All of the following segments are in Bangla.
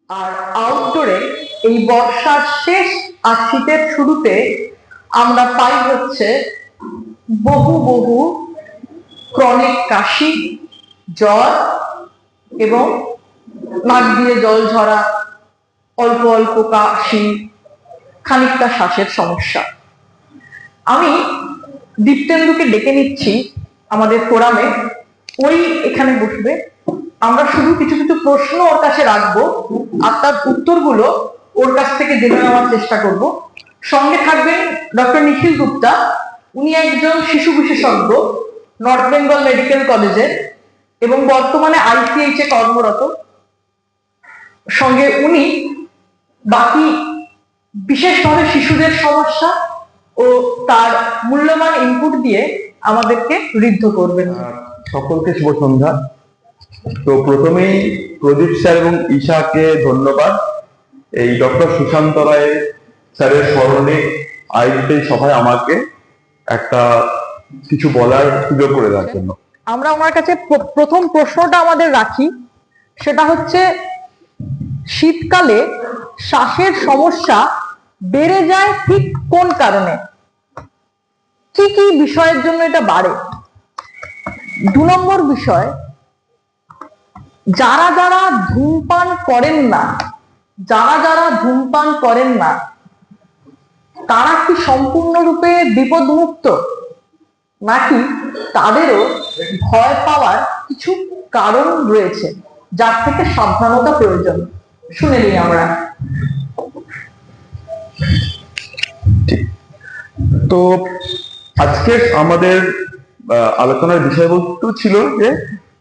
আর আউটডোরে এই বর্ষার শেষ আর শীতের শুরুতে আমরা পাই হচ্ছে বহু বহু ক্রনিক কাশি, জ্বর এবং নাক দিয়ে জল ঝরা, অল্প অল্প কাশি, খানিকটা শ্বাসের সমস্যা। আমি দীপ্তেন্দুকে ডেকে নিচ্ছি আমাদের ফোরামে, ওই এখানে বসবে। আমরা শুধু কিছু কিছু প্রশ্ন ওর কাছে রাখবো আর তার উত্তরগুলো ওর কাছ থেকে জেনে নেওয়ার চেষ্টা করব। সঙ্গে থাকবেন ডক্টর নিখিল গুপ্তা, উনি একজন শিশু বিশেষজ্ঞ নর্থ বেঙ্গল মেডিকেল কলেজের এবং বর্তমানে আইসিএইচ এ কর্মরত। সঙ্গে উনি বাকি বিশেষভাবে শিশুদের সমস্যা ও তার মূল্যবান ইনপুট দিয়ে আমাদেরকে ঋদ্ধ করবেন। সকলকে শুভ সন্ধ্যা। তো প্রথমেই প্রদীপ স্যার এবং ঈশাকে ধন্যবাদ এই ডক্টর সুশান্ত রায় স্যারের স্মরণে আয়োজিত এই সভায় আমাকে একটা কিছু বলার সুযোগ করে দেওয়ার জন্য। আমরা ওনার কাছে প্রথম প্রশ্নটা আমাদের রাখি, সেটা হচ্ছে শীতকালে শ্বাসের সমস্যা বেড়ে যায় ঠিক কোন কারণে, কি কি বিষয়ের জন্য এটা বাড়ে? 2 নম্বর বিষয়, যারা যারা ধূমপান করেন না তারা কি সম্পূর্ণরূপে বিপদমুক্ত, নাকি তাদেরও ভয় পাওয়ার কিছু কারণ রয়েছে যার থেকে সাবধানতা প্রয়োজন? শুনে নিই আমরা। তো আজকে আমাদের আলোচনার বিষয়বস্তু ছিল যে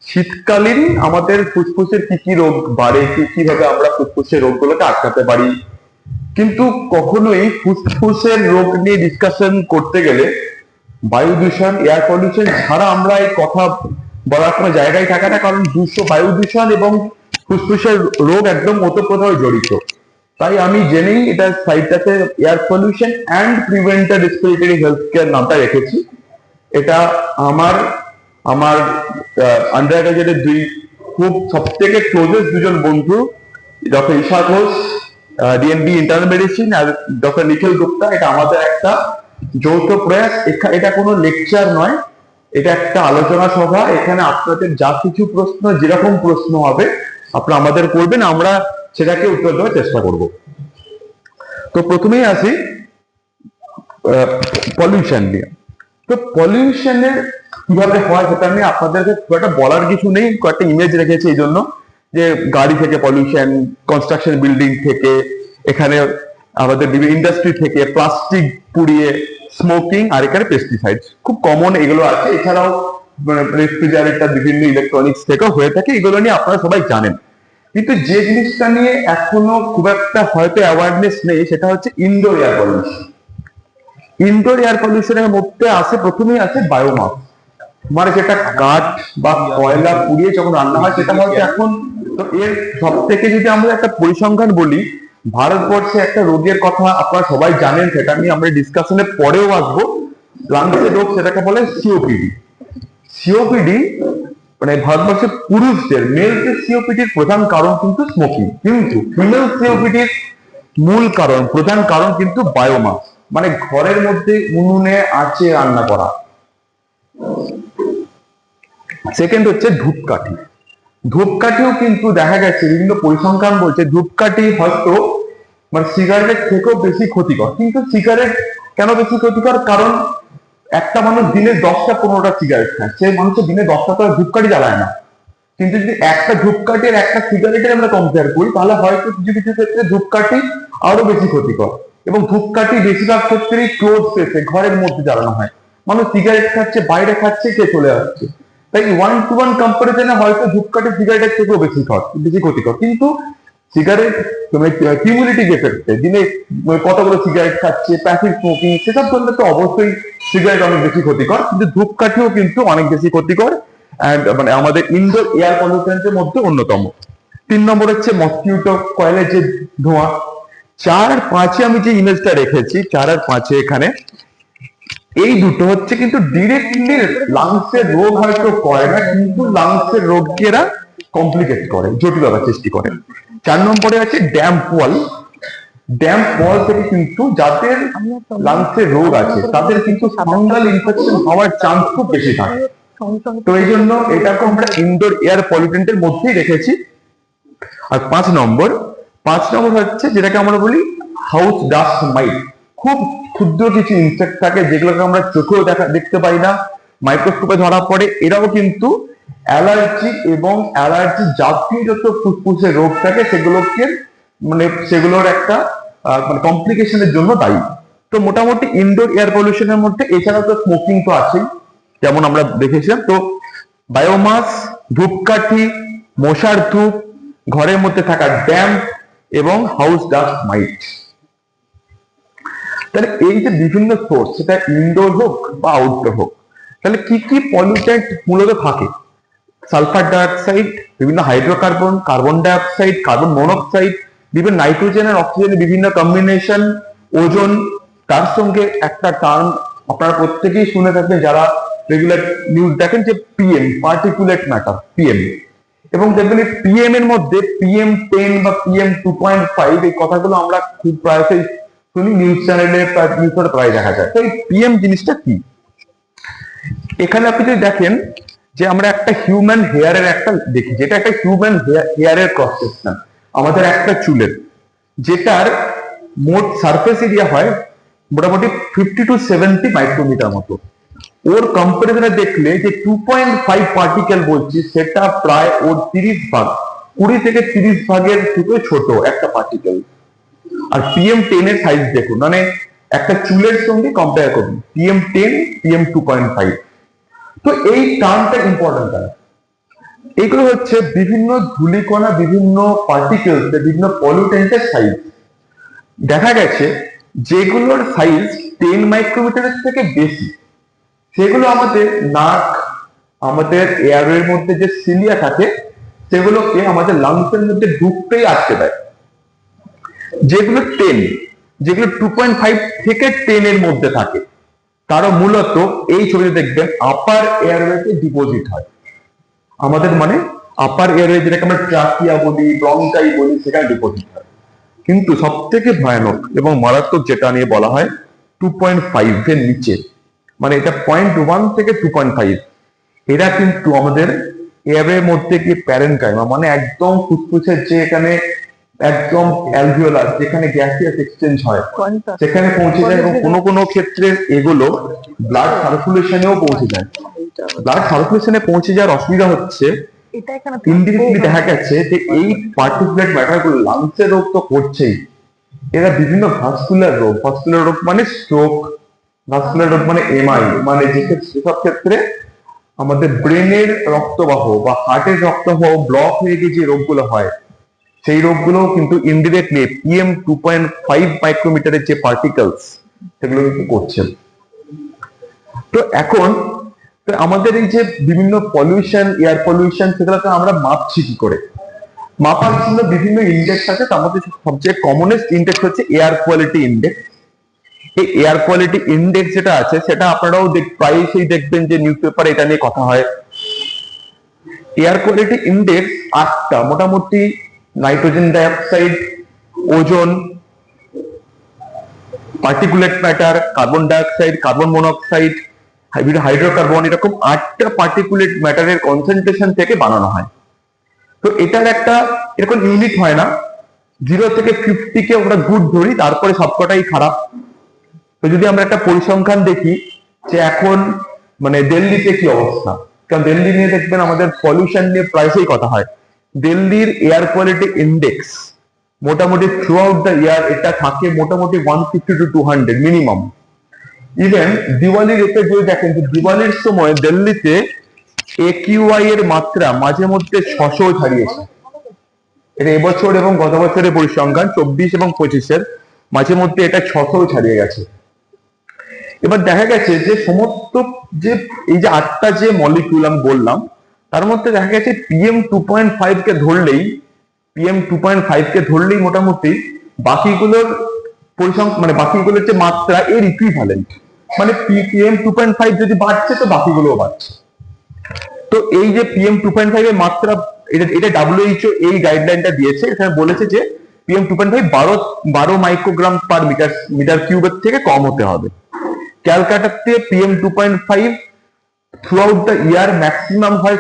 শীতকালীন আমাদের ফুসফুসের কি কি রোগ বাড়ে, কিভাবে আমরা ফুসফুসের রোগগুলোকে আটকাতে পারি। কিন্তু কখনোই ফুসফুসের রোগ নিয়ে ডিসকাশন করতে গেলে বায়ু দূষণ, এয়ার পলিউশন ছাড়া আমরা এই কথা বলার কোনো জায়গায় থাকে না, কারণ বায়ু দূষণ এবং ফুসফুসের রোগ একদম ওতপ্রোতভাবে জড়িত। তাই আমি জেনেই এটা সাইটটাতে air pollution and prevented respiratory health care নামটা রেখেছি। এটা আমার আন্ডার গ্রাজুয়েটের খুব সব থেকে ক্লোজেস্ট দুজন বন্ধু, doctor Isha Ghosh DNB internal medicine আর ডক্টর নিখিল গুপ্তা, এটা আমাদের একটা যৌথ প্রয়াস। এটা কোনো লেকচার নয়, এটা একটা আলোচনা সভা। এখানে আপনাদের যা কিছু প্রশ্ন, যেরকম প্রশ্ন হবে আপনারা আমাদের করবেন, আমরা সেটাকে উত্তর দেওয়ার চেষ্টা করব। তো প্রথমেই আসি পলিউশন নিয়ে। তো পলিউশনের কিভাবে হয় সেটা নিয়ে আপনাদেরকে খুব একটা বলার কিছু নেই, কয়েকটা ইমেজ রেখেছি এই জন্য, যে গাড়ি থেকে পলিউশন, কনস্ট্রাকশন বিল্ডিং থেকে, এখানে আমাদের বিভিন্ন ইন্ডাস্ট্রি থেকে প্লাস্টিক পুড়িয়ে, স্মোকিং, আর এখানে পেস্টিসাইড খুব কমন এগুলো আছে। এছাড়াও রেফ্রিজারেটর, বিভিন্ন ইলেকট্রনিক্স থেকেও হয়ে থাকে, এগুলো নিয়ে আপনারা সবাই জানেন। কিন্তু যে জিনিসটা নিয়ে এখনো খুব একটা হয়তো অ্যাওয়ারনেস নেই সেটা হচ্ছে indoor air pollution. Indoor air পলিউশনের মধ্যে আছে, প্রথমেই আছে বায়োমাস, মানে যেটা কাঠ বা কয়লা পুড়িয়ে যখন রান্না হয় সেটা হয়তো এখন। তো এর সব থেকে যদি আমরা একটা পরিসংখ্যান বলি, ভারতবর্ষে একটা রোগের কথা আপনারা সবাই জানেন, সেটা নিয়ে আমরা ডিসকাশনে পরেও আসবো, লাংসের রোগ, সেটাকে বলে সিওপিডি। সিওপিডি মানে ভারতবর্ষের পুরুষদের, মেলদের সিওপিডির প্রধান কারণ কিন্তু স্মোকিং, কিন্তু ফিমেল সিওপিডির মূল কারণ, প্রধান কারণ কিন্তু বায়োমাস, মানে ঘরের মধ্যে উনুনে আঁচে রান্না করা। সেকেন্ড হচ্ছে ধূপকাঠি। ধূপকাঠিও কিন্তু দেখা গেছে, বিভিন্ন পরিসংখ্যান বলছে ধূপকাঠি হয়তো মানে সিগারেটের থেকেও বেশি ক্ষতিকর। কিন্তু সিগারেট কেন বেশি ক্ষতিকর? কারণ একটা মানুষ দিনে 10টা-15টা সিগারেট খায়, সেই মানুষের দিনে 10টা তো ধূপকাঠি জ্বালায় না। কিন্তু যদি একটা ধূপকাঠি আর একটা সিগারেটের আমরা কম্পেয়ার করি, তাহলে হয়তো কিছু কিছু ক্ষেত্রে ধূপকাঠি আরো বেশি ক্ষতিকর। এবং ধূপকাঠি বেশিরভাগ ক্ষেত্রেই ক্লোজ স্পেসে, ঘরের মধ্যে জ্বালানো হয়। মানুষ সিগারেট খাচ্ছে, বাইরে খাচ্ছে, কে চলে যাচ্ছে। তাই 1-to-1 কম্পারিজনে হয়তো ধূপকাঠি সিগারেটের থেকেও বেশি ক্ষতিকর। কিন্তু সিগারেট কিউমুলেটিভ এফেক্টে দিনে কতগুলো সিগারেট খাচ্ছে, প্যাসিভ স্মোকিং, সেসব করলে তো অবশ্যই সিগারেট অনেক বেশি ক্ষতিকর, কিন্তু ধূপকাঠিও কিন্তু অনেক বেশি ক্ষতিকর। মানে আমাদের ইনডোর এয়ার পলিউশনের মধ্যে অন্যতম। 3 নম্বর হচ্ছে মসকিউটো কয়েলের যে ধোঁয়া। 4 আর 5-এ আমি যে ইমেজটা রেখেছি, 4 আর 5-এ এখানে, এই দুটো হচ্ছে কিন্তু ডিরেক্টলি লাংসের রোগ হয়তো করে না, কিন্তু লাংসের রোগকে এরা কমপ্লিকেট করে, জটিলতা সৃষ্টি করে। 4 নম্বরে আছে ড্যাম্প ওয়াল। ড্যাম্প ওয়াল থেকে কিন্তু যাদের লাংসে রোগ আছে তাদের কিন্তু ফাঙ্গাল ইনফেকশন হওয়ার চান্স খুব বেশি থাকে। তো এই জন্য এটাকে আমরা ইনডোর এয়ার পলিউটেন্টের মধ্যেই রেখেছি। আর 5 নম্বর হচ্ছে যেটাকে আমরা বলি হাউস ডাস্ট মাইট। খুব ক্ষুদ্র কিছু ইনসেক্ট থাকে যেগুলোকে আমরা চোখেও দেখতে পাই না, মাইক্রোস্কোপে ধরা পড়ে। এরাও কিন্তু অ্যালার্জি এবং অ্যালার্জি জাতীয় যত ফুসফুসের রোগ থাকে সেগুলোর একটা কমপ্লিকেশনের জন্য দায়ী। তো মোটামুটি ইনডোর এয়ার পলিউশনের মধ্যে এছাড়া তো স্মোকিং তো আছেই, যেমন আমরা দেখেছিলাম। তো বায়োমাস, ধূপকাঠি, মশার ধূপ, ঘরের মধ্যে থাকা ড্যাম্প এবং হাউস ডাস্ট মাইট। তাহলে এই যে বিভিন্ন সোর্স, সেটা ইনডোর হোক বা আউটডোর হোক, তাহলে কি কি পলিউটেন্ট মূলত থাকে? সালফার ডাইঅক্সাইড, বিভিন্ন hydrocarbon, carbon dioxide, carbon monoxide, বিভিন্ন নাইট্রোজেন আর অক্সিজেনের বিভিন্ন কম্বিনেশন, ওজোন। তার সঙ্গে একটা টার্ম আপনারা প্রত্যেকেই শুনে থাকবেন যারা রেগুলার নিউজ দেখেন, যে পিএম, পার্টিকুলেট ম্যাটার, পিএম। এবং দেখবেন এই পিএম এর মধ্যে PM10 বা PM2.5 এই কথাগুলো আমরা খুব প্রায়শই শুনি, নিউজ চ্যানেলে প্রায় দেখা যায়। তো এই পিএম জিনিসটা কি? এখানে আপনি যদি দেখেন যে আমরা একটা হিউম্যান হেয়ারের একটা দেখি, যেটা একটা হিউম্যান হেয়ারের ক্রস সেকশন, আমাদের একটা চুলের, যেটার মোট সারফেস এরিয়া হয় মোটামুটি 50 to 70 মাইক্রোমিটার মতো। ওর কম্পারিজনে দেখলে যে 2.5 পার্টিকেল বলছি, সেটা প্রায় ওর 30 ভাগ, 20 থেকে 30 ভাগের থেকে ছোট একটা পার্টিকেল। আর PM10 এর সাইজ দেখুন, মানে একটা চুলের সঙ্গে কম্পেয়ার করুন, PM10, PM2.5। তো এই টার্মটা ইম্পর্টেন্ট। এইগুলো হচ্ছে বিভিন্ন ধূলিকণা, বিভিন্ন পার্টিকেলস, বিভিন্ন পলিউটেন্টের সাইজ। দেখা গেছে যেগুলোর সাইজ 10 মাইক্রোমিটারের থেকে বেশি, সেগুলো আমাদের নাক, আমাদের এয়ারের মধ্যে যে সিলিয়া থাকে, সেগুলোকে আমাদের লাংসের মধ্যে ঢুকতেই আটকে দেয়। যেগুলো 2.5 থেকে 10 এর মধ্যে থাকে, তারা মূলত এই ছবিতে দেখবেন আপার এয়ারওয়েতে ডিপোজিট হয়। আমাদের মানে আপার এয়ারওয়ে, যেটাকে আমরা ট্রাকিয়া বলি, ব্রঙ্কাই বলি, সেখানে ডিপোজিট হয়। কিন্তু সব থেকে ভয়ানক এবং মারাত্মক যেটা নিয়ে বলা হয় 2.5 এর নিচে, মানে এটা 0.1 থেকে 2.5, এরা কিন্তু আমাদের এয়ারের মধ্যে গিয়ে প্যারেনকাইমা, মানে একদম ফুসফুসের যে এখানে একদম অ্যালভিওলাস, যেখানে গ্যাসিয়াস এক্সচেঞ্জ হয়, সেখানে পৌঁছে যায়। এবং কোনো কোনো ক্ষেত্রে এগুলো ব্লাড সার্কুলেশনেও পৌঁছে যায়। ব্লাড সার্কুলেশনে পৌঁছে যাওয়ার অসুবিধা হচ্ছে, ইনডিরেক্টলি দেখা গেছে যে এই পার্টিকুলেট ম্যাটারগুলো লাংসের রোগ তো করছেই, এরা বিভিন্ন ভাস্কুলার রোগ মানে স্ট্রোক, ভাস্কুলার রোগ মানে এমআই, মানে যেসব ক্ষেত্রে আমাদের ব্রেনের রক্তবাহ বা হার্টের রক্তবাহ ব্লক হয়ে গিয়ে যে রোগগুলো হয়, সেই রোগগুলো কিন্তু ইনডিরেক্টলি PM2.5 মাইক্রোমিটারের যে পার্টিকেলস, সেগুলো কিন্তু করছে। তো এখন আমাদের এই যে বিভিন্ন পলিউশন, এয়ার পলিউশন, সেগুলোকে আমরা মাপছি কি করে? মাপার জন্য বিভিন্ন ইন্ডেক্স আছে। তার মধ্যে সবচেয়ে কমনেস্ট ইন্ডেক্স হচ্ছে এয়ার কোয়ালিটি ইন্ডেক্স। এই এয়ার কোয়ালিটি ইন্ডেক্স যেটা আছে, সেটা আপনারাও প্রায়শই দেখবেন যে নিউজ পেপারে এটা নিয়ে কথা হয়। এয়ার কোয়ালিটি ইন্ডেক্স 8টা, মোটামুটি nitrogen dioxide, ozone, particulate matter, carbon dioxide, carbon monoxide, hydrocarbon, এরকম 8টা পার্টিকুলেট ম্যাটারের কনসেন্ট্রেশন থেকে বানানো হয়। তো এটার একটা এরকম ইউনিট হয় না, 0 থেকে 50 কে আমরা গুড ধরি, তারপরে সবকটাই খারাপ। তো যদি আমরা একটা পরিসংখ্যান দেখি যে এখন মানে দিল্লিতে কি অবস্থা, কারণ দিল্লি নিয়ে দেখবেন আমাদের পলিউশন নিয়ে প্রায়শই কথা হয়। দিল্লির এয়ার কোয়ালিটি ইন্ডেক্স মোটামুটি থ্রু আউট দ্য ইয়ার এটা থাকে মোটামুটি 150 to 200 মিনিমাম। ইভেন দিওয়ালির এতে যদি দেখেন যে দিওয়ালির সময় দিল্লিতে AQI এর মাত্রা মাঝে মধ্যে 600 ছাড়িয়েছে। এটা এবছর এবং গত বছরের পরিসংখ্যান 24 এবং 25-এর মাঝে মধ্যে এটা 600 ছাড়িয়ে গেছে। এবার দেখা গেছে যে সমস্ত যে এই যে 8টা যে মলিকিউল আমি বললাম, তার মধ্যে দেখা গেছে PM2.5 কে ধরলেই মোটামুটি বাকিগুলোর পরিসংখ্যান, মানে বাকিগুলোর যে মাত্রা এর ইকুইভ্যালেন্ট, মানে PM2.5 যদি বাড়ছে তো বাকিগুলোও বাড়ছে। তো এই যে PM2.5 এর মাত্রা এটা এটা WHO এই গাইডলাইনটা দিয়েছে, এখানে বলেছে যে PM 2.5 12 মাইক্রোগ্রাম পার মিটার কিউবের থেকে কম হতে হবে। ক্যালকাটাতে PM 2.5 throughout the year maximum হয়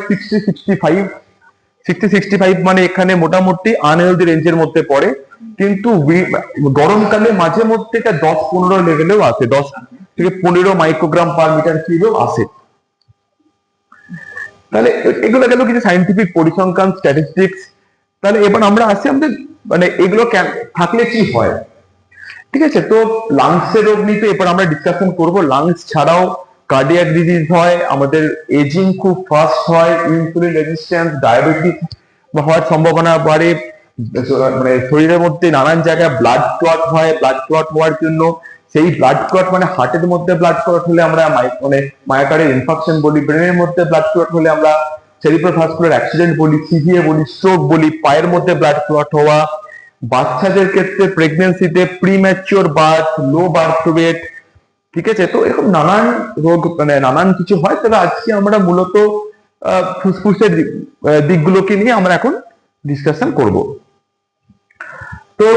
60-65 মানে এখানে মোটামুটি আনহেলদি রেঞ্জের মধ্যে পড়ে, কিন্তু গরমকালে মাঝে মধ্যে এটা 10-15 লেভেলেও আসে, 10 থেকে 15 মাইক্রোগ্রাম পার মিটার কিউবেও আসে। তাহলে এগুলো গেল কিছু সাইন্টিফিক পরিসংখ্যান স্ট্যাটিস্টিক্স। তাহলে এবার আমরা আসি আমাদের মানে এগুলো থাকলে কি হয়, ঠিক আছে। তো লাংসের রোগ নিয়ে তো এবার আমরা ডিসকাশন করব। লাংস ছাড়াও কার্ডিয়াক ডিজিজ হয়, আমাদের এজিং খুব ফাস্ট হয়, ইনসুলিন রেজিস্ট্যান্স, ডায়াবেটিস হওয়ার সম্ভাবনা বাড়ে, মানে শরীরের মধ্যে নানান জায়গায় ব্লাড ক্লট হয়। ব্লাড ক্লট হওয়ার জন্য সেই ব্লাড ক্লট মানে হার্টের মধ্যে ব্লাড ক্লট হলে আমরা মানে মায়োকার্ডিয়াল ইনফাকশন বলি, ব্রেনের মধ্যে ব্লাড ক্লট হলে আমরা সেরিব্রোভাস্কুলার অ্যাক্সিডেন্ট বলি, সিভিএ বলি, স্ট্রোক বলি, পায়ের মধ্যে ব্লাড ক্লট হওয়া, বাচ্চাদের ক্ষেত্রে প্রেগন্যান্সিতে premature birth, low birth weight, ঠিক আছে। তো এরকম নানান রোগ মানে নানান কিছু হয়। তবে আজকে আমরা মূলত ফুসফুসের দিকগুলোকে নিয়ে আমরা এখন ডিসকাশন করব। তো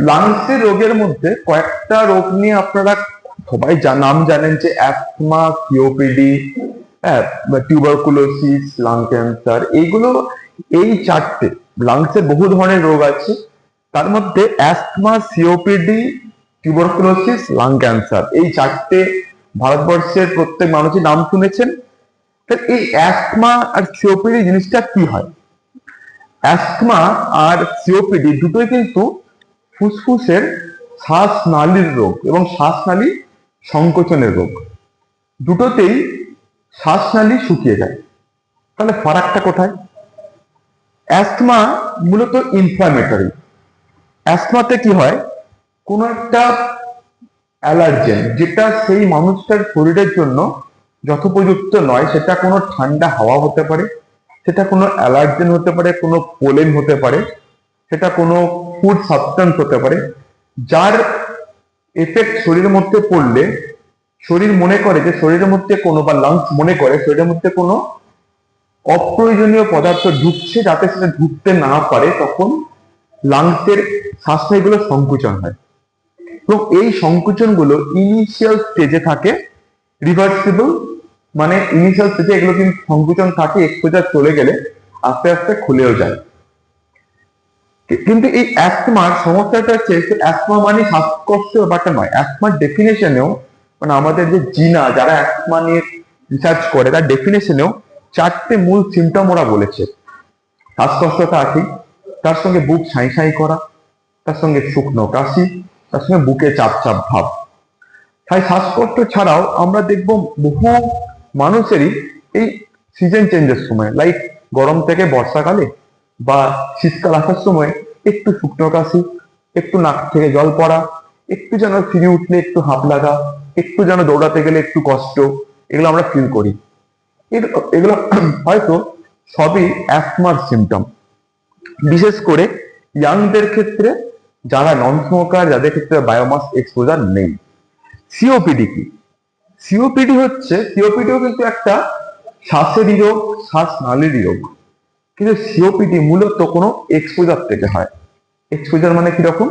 লাংসের রোগের মধ্যে কয়েকটা রোগ নিয়ে আপনারা সবাই নাম জানেন, যে অ্যাস্তমা, সিওপিডি, টিউবারকুলোসিস, লাং ক্যান্সার। এইগুলো এই চারটে লাংসের বহু ধরনের রোগ আছে, তার মধ্যে অ্যাস্তমা, সিওপিডি, টিউবারকুলোসিস, লাং ক্যান্সার এই চারটে ভারতবর্ষের প্রত্যেক মানুষই নাম শুনেছেন। এই অ্যাস্তমা আর সিওপিডি জিনিসটা কি হয়? অ্যাস্তমা আর সিওপিডি দুটোই কিন্তু ফুসফুসের শ্বাসনালীর রোগ এবং শ্বাসনালী সংকোচনের রোগ। দুটোতেই শ্বাসনালী শুকিয়ে যায়। তাহলে ফারাকটা কোথায়? অ্যাস্তমা মূলত ইনফ্ল্যামেটরি। অ্যাস্তমাতে কি হয়, কোন একটা অ্যালার্জেন যেটা সেই মানুষটার শরীরের জন্য যথোপযুক্ত নয়, সেটা কোনো ঠান্ডা হাওয়া হতে পারে, সেটা কোনো অ্যালার্জেন হতে পারে, কোনো পোলেন হতে পারে, সেটা কোনো ফুড সাবস্টেন্স হতে পারে, যার এফেক্ট শরীরের মধ্যে পড়লে শরীর মনে করে যে শরীরের মধ্যে কোনো, বা লাংস মনে করে শরীরের মধ্যে কোনো অপ্রয়োজনীয় পদার্থ ঢুকছে, যাতে সেটা ঢুকতে না পারে, তখন লাংসের শ্বাসনালীগুলো সংকুচন হয়। এবং এই সংকুচন গুলো ইনিশিয়াল স্টেজে থাকে, রিভার্সিবল, মানে ইনিশিয়াল স্টেজে এগুলো কিন্তু সংকুচন থাকে, এক্সপোজার চলে গেলে আস্তে আস্তে খুলেও যায়। কিন্তু এই অ্যাস্তমার সমস্যাটা হচ্ছে, অ্যাস্তমা মানে শ্বাসকষ্ট ব্যাপারটা নয়। অ্যাস্তমার ডেফিনেশনেও মানে আমাদের যে জিনা যারা অ্যাস্তমা নিয়ে রিসার্চ করে, তার ডেফিনেশনেও চারটে মূল সিমটম ওরা বলেছে। শ্বাসকষ্টতা আছে, তার সঙ্গে বুক ছাই ছাই করা, তার সঙ্গে শুকনো কাশি, তার সঙ্গে বুকে চাপ চাপ ভাব। তাই শ্বাসকষ্ট ছাড়াও আমরা দেখবো বহু মানুষেরই এই সিজন চেঞ্জের সময়, লাইক গরম থেকে বর্ষাকালে বা শীতকাল আসার সময় একটু শুকনো কাশি, একটু নাক থেকে জল পড়া, একটু যেন সিঁড়ি উঠলে একটু হাঁপ লাগা, একটু যেন দৌড়াতে গেলে একটু কষ্ট, এগুলো আমরা ফিল করি। এগুলো হয়তো সবই অ্যাস্তমার সিমটম। বিশেষ করে ইয়াংদের ক্ষেত্রে, যারা নন স্মোকার, যাদের ক্ষেত্রে বায়োমাস এক্সপোজার নেই। সিওপিডি কি? সিওপিডিও কিন্তু একটা শ্বাসেরই রোগ, শ্বাসনালীরই রোগ, কিন্তু সিওপিডি মূলত কোনো এক্সপোজার থেকে হয়। এক্সপোজার মানে কিরকম?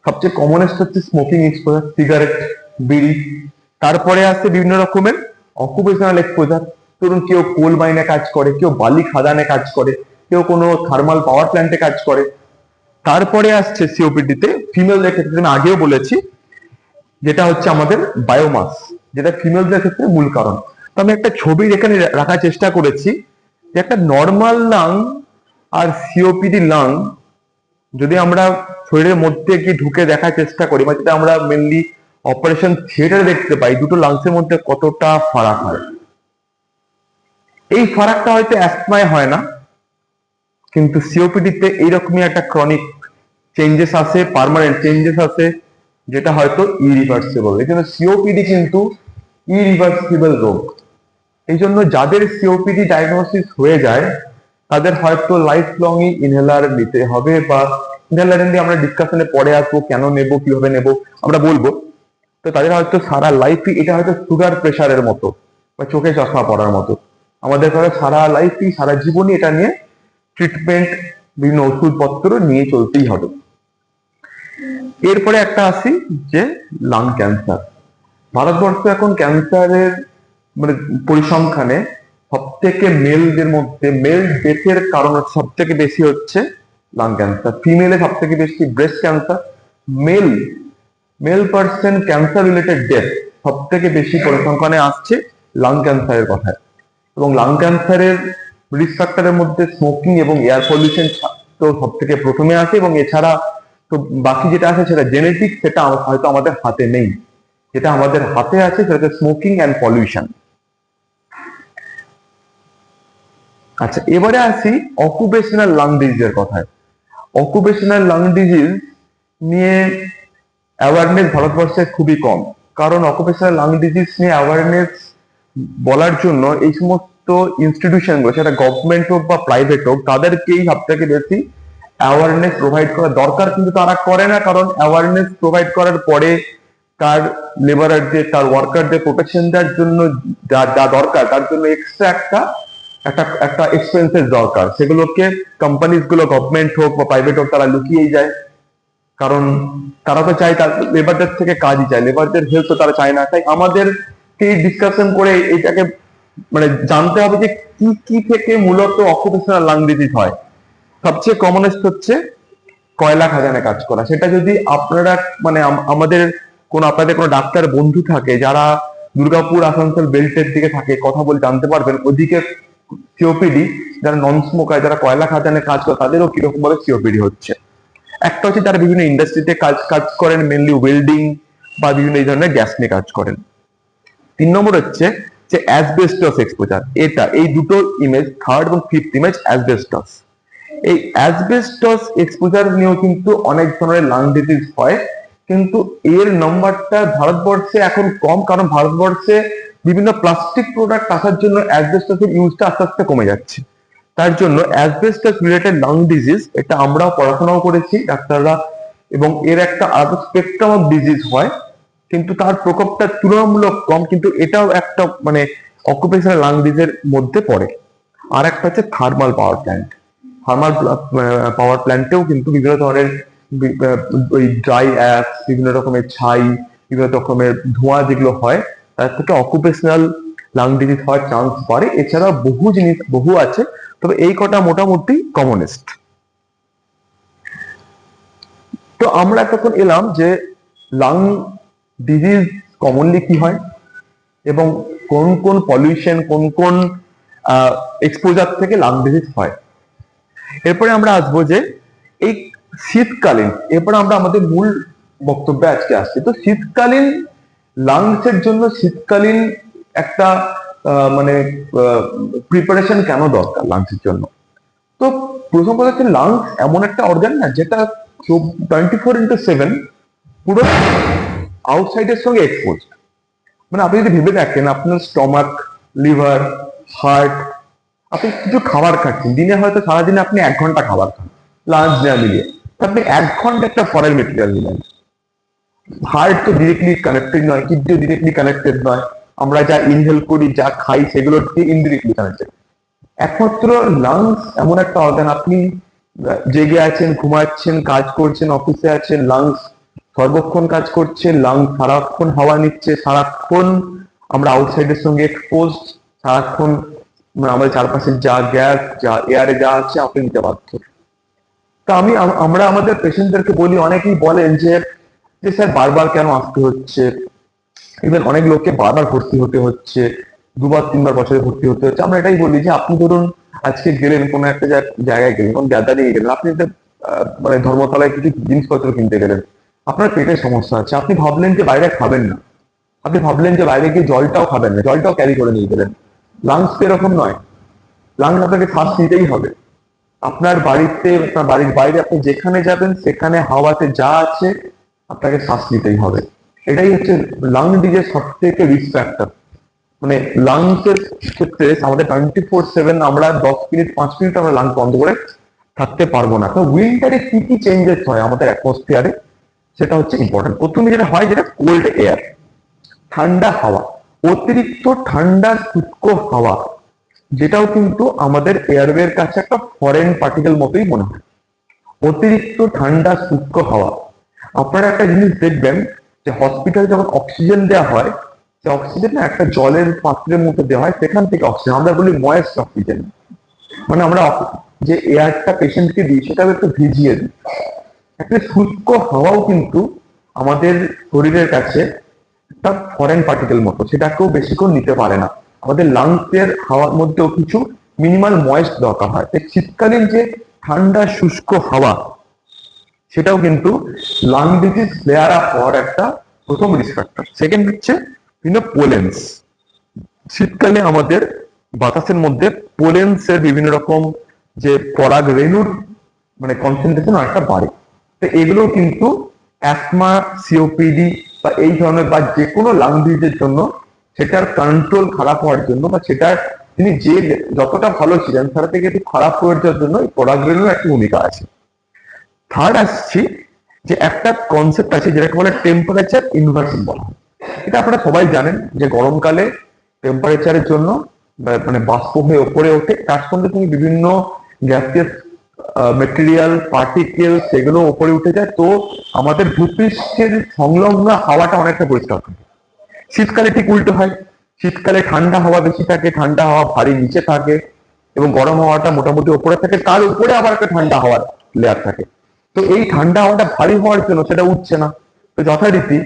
সবচেয়ে কমনেস্ট হচ্ছে স্মোকিং এক্সপোজার, সিগারেট, বিড়ি। তারপরে আসছে বিভিন্ন রকমের অকুপেশনাল এক্সপোজার। ধরুন কেউ কোল মাইনে কাজ করে, কেউ বালি খাদানে কাজ করে, কেউ কোনো থার্মাল পাওয়ার প্ল্যান্টে কাজ করে। তারপরে আসছে সিওপিডিতে ফিমেলদের ক্ষেত্রে, আমি আগেও বলেছি, যেটা হচ্ছে আমাদের বায়োমাস, যেটা ফিমেলদের ক্ষেত্রে মূল কারণ। তো আমি একটা ছবি এখানে রাখার চেষ্টা করেছি, যে একটা নর্মাল লাং আর সিওপিডি লাং যদি আমরা শরীরের মধ্যে গিয়ে ঢুকে দেখার চেষ্টা করি, বা যেটা আমরা মেনলি অপারেশন থিয়েটারে দেখতে পাই, দুটো লাংসের মধ্যে কতটা ফারাক হয়। এই ফারাকটা হয়তো অ্যাস্তমায় হয় না, কিন্তু সিওপিডিতে এইরকমই একটা ক্রনিক চেঞ্জেস আসে, পার্মানেন্ট চেঞ্জেস আসে, যেটা হয়তো ইরিভার্সিবল। এই জন্য সিওপিডি কিন্তু ইরিভার্সিবল রোগ। এই জন্য যাদের সিওপিডি ডায়াগনোসিস হয়ে যায়, তাদের হয়তো লাইফ লংই ইনহেলার নিতে হবে, বা ইনহেলার নিয়ে আমরা ডিসকাশনে পরে আসবো, কেন নেব, কিভাবে নেব আমরা বলবো। তো তাদের হয়তো সারা লাইফই, এটা হয়তো সুগার প্রেশারের মতো বা চোখে চশমা পড়ার মতো, আমাদের সারা লাইফই, সারা জীবনই এটা নিয়ে ট্রিটমেন্ট, বিভিন্ন ওষুধপত্র নিয়ে চলতেই হবে। এরপরে একটা আসি যে লাং ক্যান্সার। ভারতবর্ষে এখন ক্যান্সারের মানে পরিসংখ্যানে সব থেকে মেলদের মধ্যে মেল ডেথের কারণ সব থেকে বেশি হচ্ছে লাং ক্যান্সার, ফিমেলে সব থেকে বেশি breast cancer, male male person cancer related death সব থেকে বেশি পরিসংখ্যানে আসছে লাং ক্যান্সারের কথায়। এবং লাং ক্যান্সারের রিস্ক ফ্যাক্টরের মধ্যে স্মোকিং এবং এয়ার পলিউশন তো সব থেকে প্রথমে আসে, এবং এছাড়া তো বাকি যেটা আছে সেটা জেনেটিক, সেটা হয়তো আমাদের হাতে নেই। যেটা আমাদের হাতে আছে সেটা স্মোকিং অ্যান্ড পলিউশন। আচ্ছা, এবারে আসি অকুপেশনাল লাং ডিজিজের কথায়। অকুপেশনাল লাং ডিজিজ নিয়ে অ্যাওয়ারনেস ভারতবর্ষে খুবই কম, কারণ অকুপেশনাল লাং ডিজিজ নিয়ে অ্যাওয়ারনেস বলার জন্য এই সমস্ত ইনস্টিটিউশন গুলো, সেটা গভর্নমেন্ট হোক বা প্রাইভেট হোক, তাদেরকেই সব থেকে বেশি অ্যাওয়ারনেস প্রোভাইড করা দরকার, কিন্তু তারা করে না। কারণ অ্যাওয়ারনেস প্রোভাইড করার পরে তার লেবারারদের, তার ওয়ার্কারদের প্রোটেকশন দেওয়ার জন্য যা যা দরকার, তার জন্য এক্সট্রা একটা একটা এক্সপেন্সেস দরকার। সেগুলোকে কোম্পানিজ গুলো, গভর্নমেন্ট হোক বা প্রাইভেট হোক, তারা লুকিয়েই যায়। কারণ তারা তো চায় তার লেবারদের থেকে কাজই চায়, লেবারদের হেল্প তো তারা চায় না। তাই আমাদেরকে ডিসকাশন করে এটাকে মানে জানতে হবে যে কি কি থেকে মূলত অকুপেশনাল লাং ডিজিজ হয়। সবচেয়ে কমনেস্ট হচ্ছে কয়লা খাদানে কাজ করা। সেটা যদি আপনারা মানে আপনাদের কোনো ডাক্তার বন্ধু থাকে যারা দুর্গাপুর আসানসোল বেল্টের দিকে থাকে, কথা বলে জানতে পারবেন ওদিকে সিওপিডি, যারা নন স্মোকার, যারা কয়লা খাদানে কাজ করে, তাদেরও কিরকম ভাবে সিওপিডি হচ্ছে। একটা হচ্ছে তারা বিভিন্ন ইন্ডাস্ট্রিতে কাজ কাজ করেন, মেনলি ওয়েল্ডিং বা বিভিন্ন এই ধরনের গ্যাস নিয়ে কাজ করেন। 3 নম্বর হচ্ছে যে অ্যাসবেস্টস এক্সপোজার। এই দুটো ইমেজ, থার্ড এবং ফিফথ ইমেজ অ্যাসবেস্টস। এই অ্যাসবেস্টস এক্সপোজার নিয়েও কিন্তু অনেক ধরনের লাং ডিজিজ হয়, কিন্তু এর নাম্বারটা ভারতবর্ষে এখন কম, কারণ ভারতবর্ষে বিভিন্ন প্লাস্টিক প্রোডাক্ট আসার জন্য অ্যাসবেস্টসের ইউজটা আস্তে আস্তে কমে যাচ্ছে। তার জন্য অ্যাসবেস্টস রিলেটেড লাং ডিজিজ, এটা আমরাও পড়াশোনাও করেছি ডাক্তাররা, এবং এর একটা আরো স্পেকট্রাম অফ ডিজিজ হয়, কিন্তু তার প্রকোপটা তুলনামূলক কম, কিন্তু এটাও একটা মানে অকুপেশনাল লাং ডিজিজের মধ্যে পড়ে। আর একটা হচ্ছে thermal power plant. Thermal power প্ল্যান্টেও কিন্তু বিভিন্ন ধরনের ওই ড্রাই অ্যাশ, বিভিন্ন রকমের ছাই, বিভিন্ন রকমের ধোঁয়া যেগুলো হয়, তার থেকে অকুপেশনাল লাং ডিজিজ হওয়ার চান্স বাড়ে। এছাড়া বহু আছে, তবে এই কটা মোটামুটি কমনেস্ট। তো আমরা এতক্ষণ এলাম যে লাং ডিজিজ কমনলি কি হয় এবং কোন কোন পলিউশন, কোন কোন এক্সপোজার থেকে লাং ডিজিজ হয়। এরপরে আমরা আসবো যে এই শীতকালীন, এরপরে আমরা আমাদের মূল বক্তব্যে আজকে আসছি। তো শীতকালীন লাংসের জন্য শীতকালীন একটা মানে প্রিপারেশন কেন দরকার লাংসের জন্য? তো প্রথম কথা হচ্ছে, লাংস এমন একটা অর্গান না যেটা 24/7 পুরো আউটসাইডের সঙ্গে এক্সপোজ। মানে আপনি যদি ভেবে দেখেন, আপনার স্টমাক, লিভার, হার্ট, আপনি কিছু খাবার খাচ্ছেন দিনে, হয়তো সারাদিনে আপনি 1 ঘন্টা খাবার খান লাঞ্চ নেওয়া মিলিয়ে, আপনি 1 ঘন্টা একটা ফরেন মেটেরিয়াল নিলেন। হার্ট তো ডিরেক্টলি কানেক্টেড নয়, কিডনি ডিরেক্টলি কানেক্টেড নয়, আমরা যা ইনহেল করি, যা খাই, সেগুলো ইনডিরেক্টলি কানেক্টেড। একমাত্র লাংস এমন একটা অর্গান, আপনি জেগে আছেন, ঘুমাচ্ছেন, কাজ করছেন, অফিসে আছেন, লাংস সর্বক্ষণ কাজ করছে, লাংস সারাক্ষণ হাওয়া নিচ্ছে, সারাক্ষণ আমরা আউটসাইডের সঙ্গে এক্সপোজ, সারাক্ষণ আমাদের চারপাশে যা গ্যাস, যা এয়ারে যা আছে আপনি নিতে বাধ্য। তা আমরা আমাদের পেশেন্টদেরকে বলি, অনেকেই বলেন যে স্যার বারবার কেন আসতে হচ্ছে, ইভেন অনেক লোককে বারবার ভর্তি হতে হচ্ছে, 2-3 বার বছরে ভর্তি হতে হচ্ছে। আমরা এটাই বলি যে আপনি ধরুন আজকে গেলেন কোনো একটা জায়গায় গেলেন, কোন গ্যাদারিং গেলেন, আপনি মানে ধর্মতলায় কিছু জিনিসপত্র কিনতে গেলেন, আপনার পেটের সমস্যা আছে, আপনি ভাবলেন যে বাইরে খাবেন না, আপনি ভাবলেন যে বাইরে গিয়ে জলটাও খাবেন না, জলটাও ক্যারি করে নিয়ে গেলেন। লাংস এরকম নয়, লাংস আপনাকে শ্বাস নিতেই হবে। আপনার বাড়িতে, আপনার বাড়ির বাইরে আপনি যেখানে যাবেন, সেখানে হাওয়াতে যা আছে আপনাকে শ্বাস নিতেই হবে। এটাই হচ্ছে লাং ডিজিজের সব থেকে রিস্ক ফ্যাক্টর। মানে লাংসের ক্ষেত্রে আমাদের 24/7 আমরা 10 মিনিট 5 মিনিট আমরা লাংস বন্ধ করে থাকতে পারবো না। তো উইন্টারে কি কি চেঞ্জেস হয় আমাদের অ্যাটমসফিয়ারে, সেটা হচ্ছে ইম্পর্টেন্ট। প্রথমে যেটা হয়, যেটা কোল্ড এয়ার, ঠান্ডা হাওয়া, অতিরিক্ত ঠান্ডা শুষ্ক হাওয়া, যেটাও কিন্তু আমাদের এয়ারওয়ের কাছে একটা ফরেন পার্টিকেল মতোই মনে হয়। অতিরিক্ত ঠান্ডা শুষ্ক হাওয়া, আপনারা একটা জিনিস দেখবেন যে হসপিটালে যখন অক্সিজেন দেওয়া হয়, সে অক্সিজেন না একটা জলের পাত্রের মধ্যে দেওয়া হয়, সেখান থেকে অক্সিজেন আমরা বলি ময়েস্ট অক্সিজেন, মানে আমরা যে এয়ারটা পেশেন্টকে দিই সেটাও একটু ভিজিয়ে দিই। একটা শুষ্ক হাওয়াও কিন্তু আমাদের শরীরের কাছে একটা ফরেন পার্টিকেল মতো, সেটাকেও বেশিক্ষণ নিতে পারে না। আমাদের লাংসের হাওয়ার মধ্যেও কিছু মিনিমাল ময়েস্ট দরকার হয়। তাই শীতকালীন যে ঠান্ডা শুষ্ক হাওয়া, সেটাও কিন্তু লাং ডিজিজ ফ্লেয়ার আপ হওয়ার একটা প্রথম রিস্ক ফ্যাক্টর। সেকেন্ড হচ্ছে বিভিন্ন পোলেন্স। শীতকালে আমাদের বাতাসের মধ্যে পোলেন্স এর বিভিন্ন রকম যে পরাগ রেণুর মানে কনসেন্ট্রেশন অনেকটা বাড়ে। তো এগুলো কিন্তু অ্যাসমা, সিওপিডি বা এই ধরনের বা যে কোনো লাং ডিজিজের জন্য সেটার কন্ট্রোল খারাপ হওয়ার জন্য বা সেটার তিনি যে যতটা ভালো ছিলেন তার থেকে একটু খারাপ হয়ে যাওয়ার জন্য এই পরাগ রেণুর একটা ভূমিকা আছে। থার্ড আসছি যে একটা কনসেপ্ট আছে যেটাকে বলে টেম্পারেচার ইনভার্সন বলা হয়। এটা আপনারা সবাই জানেন যে গরমকালে টেম্পারেচারের জন্য মানে বাষ্প হয়ে ওপরে ওঠে, তার সঙ্গে তুমি বিভিন্ন গ্যাসিয়াস মেটেরিয়াল পার্টিকেল সেগুলো ওপরে উঠে যায়, তো আমাদের ভূপৃষ্ঠের সংলগ্ন হাওয়াটা অনেকটা পরিষ্কার থাকে। শীতকালে ঠিক উল্টো হয়, শীতকালে ঠান্ডা হাওয়া বেশি থাকে, ঠান্ডা হাওয়া ভারী নিচে থাকে এবং গরম হাওয়াটা মোটামুটি ওপরে থাকে, তার উপরে আবার একটা ঠান্ডা হাওয়ার লেয়ার থাকে। তো এই ঠান্ডা হাওয়াটা ভারী হওয়ার জন্য সেটা উঠছে না। তো যথারীতি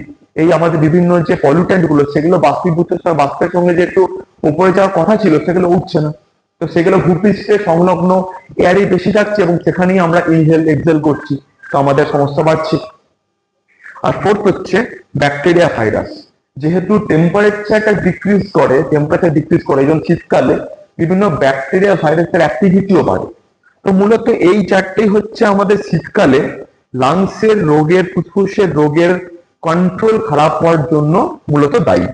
এই আমাদের বিভিন্ন যে পলিউটেন্ট গুলো সেগুলো বাষ্পীভূত বাষ্পের সঙ্গে যে একটু উপরে যাওয়ার কথা ছিল সেগুলো উঠছে না। তো সেগুলো ভূপৃষ্ঠে সংলগ্ন এয়ারে বেশি থাকছে এবং সেখানেই আমরা ইনহেল এক্সেল করছি, তো আমাদের সমস্যা বাড়ছে। আর ফোর্থ হচ্ছে ব্যাকটেরিয়া ভাইরাস। যেহেতু টেম্পারেচার ডিক্রিজ করে এই জন্য শীতকালে বিভিন্ন ব্যাকটেরিয়া ভাইরাসের অ্যাক্টিভিটিও বাড়ে। তো মূলত এই চারটেই হচ্ছে আমাদের শীতকালে লাংসের রোগের, ফুসফুসের রোগের কন্ট্রোল খারাপ হওয়ার জন্য মূলত দায়ী।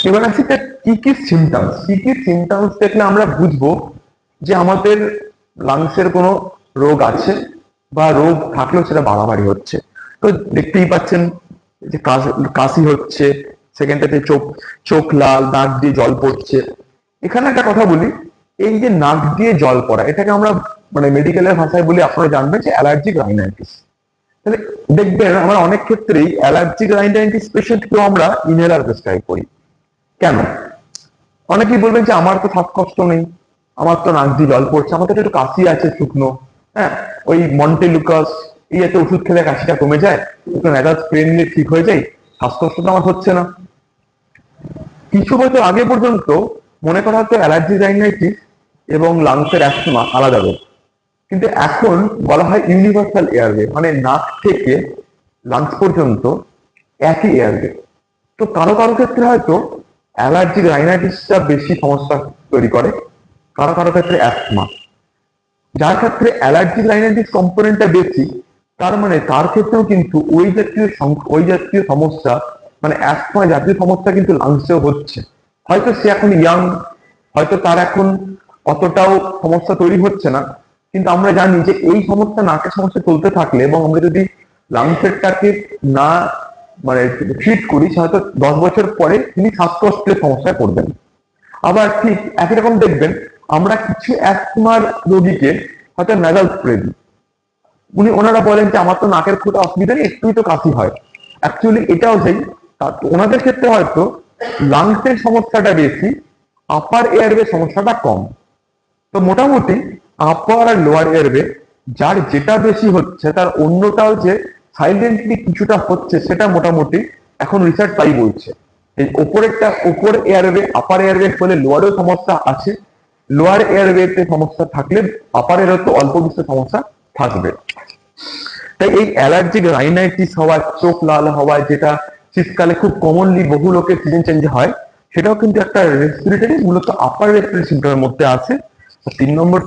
এবার আসি কি কি সিমটমস দেখলে আমরা বুঝবো যে আমাদের লাংসের কোনো রোগ আছে বা রোগ থাকলেও সেটা বাড়াবাড়ি হচ্ছে। তো দেখতেই পাচ্ছেন যে কাশি হচ্ছে, সেকেন্ডটাতে চোখ লাল, নাক দিয়ে জল পড়ছে। এখানে একটা কথা বলি, এই যে নাক দিয়ে জল পড়া এটাকে আমরা মানে মেডিকেলের ভাষায় বলি, আপনারা জানবেন যে অ্যালার্জিক রাইনাইটিস। তাহলে দেখবেন আমরা অনেক ক্ষেত্রেই অ্যালার্জিক রাইনাইটিস পেশেন্টকেও আমরা ইনহেলার প্রেসক্রাইব করি। কেন? অনেকেই বলবেন যে আমার তো শ্বাসকষ্ট নেই, আমার তো নাক দিয়ে জল পড়ছে, আমার তো একটু কাশি আছে শুকনো, হ্যাঁ ওই মন্টেলুকাস এই একটা ওষুধ খেলে কাশিটা কমে যায়, একটু নেজাল স্প্রে নিলে ঠিক হয়ে যায়, শ্বাসকষ্টটা আমার হচ্ছে না। কিছু বছর আগে পর্যন্ত মনে করা হতো অ্যালার্জি রাইনাইটিস এবং লাংসের অ্যাস্তমা আলাদা রোগ, কিন্তু এখন বলা হয় ইউনিভার্সাল এয়ারওয়ে, মানে নাক থেকে লাংস পর্যন্ত একই এয়ারওয়ে। তো কারো কারো ক্ষেত্রে হয়তো অ্যালার্জিক রাইনাইটিসটা বেশি সমস্যা তৈরি করে, কারো কারো ক্ষেত্রে অ্যাস্তমা। যার ক্ষেত্রে অ্যালার্জিক রাইনাইটিস কম্পোনেন্টটা বেশি, তার মানে তার ক্ষেত্রেও কিন্তু ওই জাতীয় সমস্যা মানে অ্যাস্তমা জাতীয় সমস্যা কিন্তু লাংসেও হচ্ছে। হয়তো সে এখন ইয়াং, হয়তো তার এখন অতটাও সমস্যা তৈরি হচ্ছে না, কিন্তু আমরা জানি যে এই সমস্যা নাকের সমস্যা চলতে থাকলে এবং আমরা যদি লাংসেরটাকে না মানে ট্রিট করি, হয়তো 10 বছর পরে তিনি শ্বাসকষ্টের সমস্যায় পড়বেন। আবার ঠিক একই রকম দেখবেন আমরা কিছু অ্যাস্তমার রোগীকে হয়তো নাজাল স্প্রে দিই, ওনারা বলেন যে আমার তো নাকের খুব অসুবিধা নেই, একটুই তো কাশি হয়। অ্যাকচুয়ালি এটাও সেই, ওনাদের ক্ষেত্রে হয়তো লাংসের সমস্যাটা বেশি, আপার এয়ারওয়ে সমস্যাটা কম। তো মোটামুটি আপার আর লোয়ার এয়ারওয়ে যার যেটা বেশি হচ্ছে তার অন্যটাও যে সাইলেন্টলি কিছুটা হচ্ছে সেটা মোটামুটি এখন রিসার্চ তাই বলছে। এই উপর এয়ারওয়ে আপার এয়ারওয়ে হলে লোয়ারেও সমস্যা আছে, লোয়ার এয়ারওয়েতে সমস্যা থাকলে আপার এয়ারওয়ে তো অল্প কিছু সমস্যা থাকবে। তাই এই অ্যালার্জিক রাইনাইটিস হওয়া, চোখ লাল হওয়া, যেটা শীতকালে খুব কমনলি বহু লোকের সিজন চেঞ্জে হয়, সেটাও কিন্তু একটা রেসপিরেটরি, মূলত আপার রেসপিরেটরি সিমটমের মধ্যে আছে। 3 নম্বর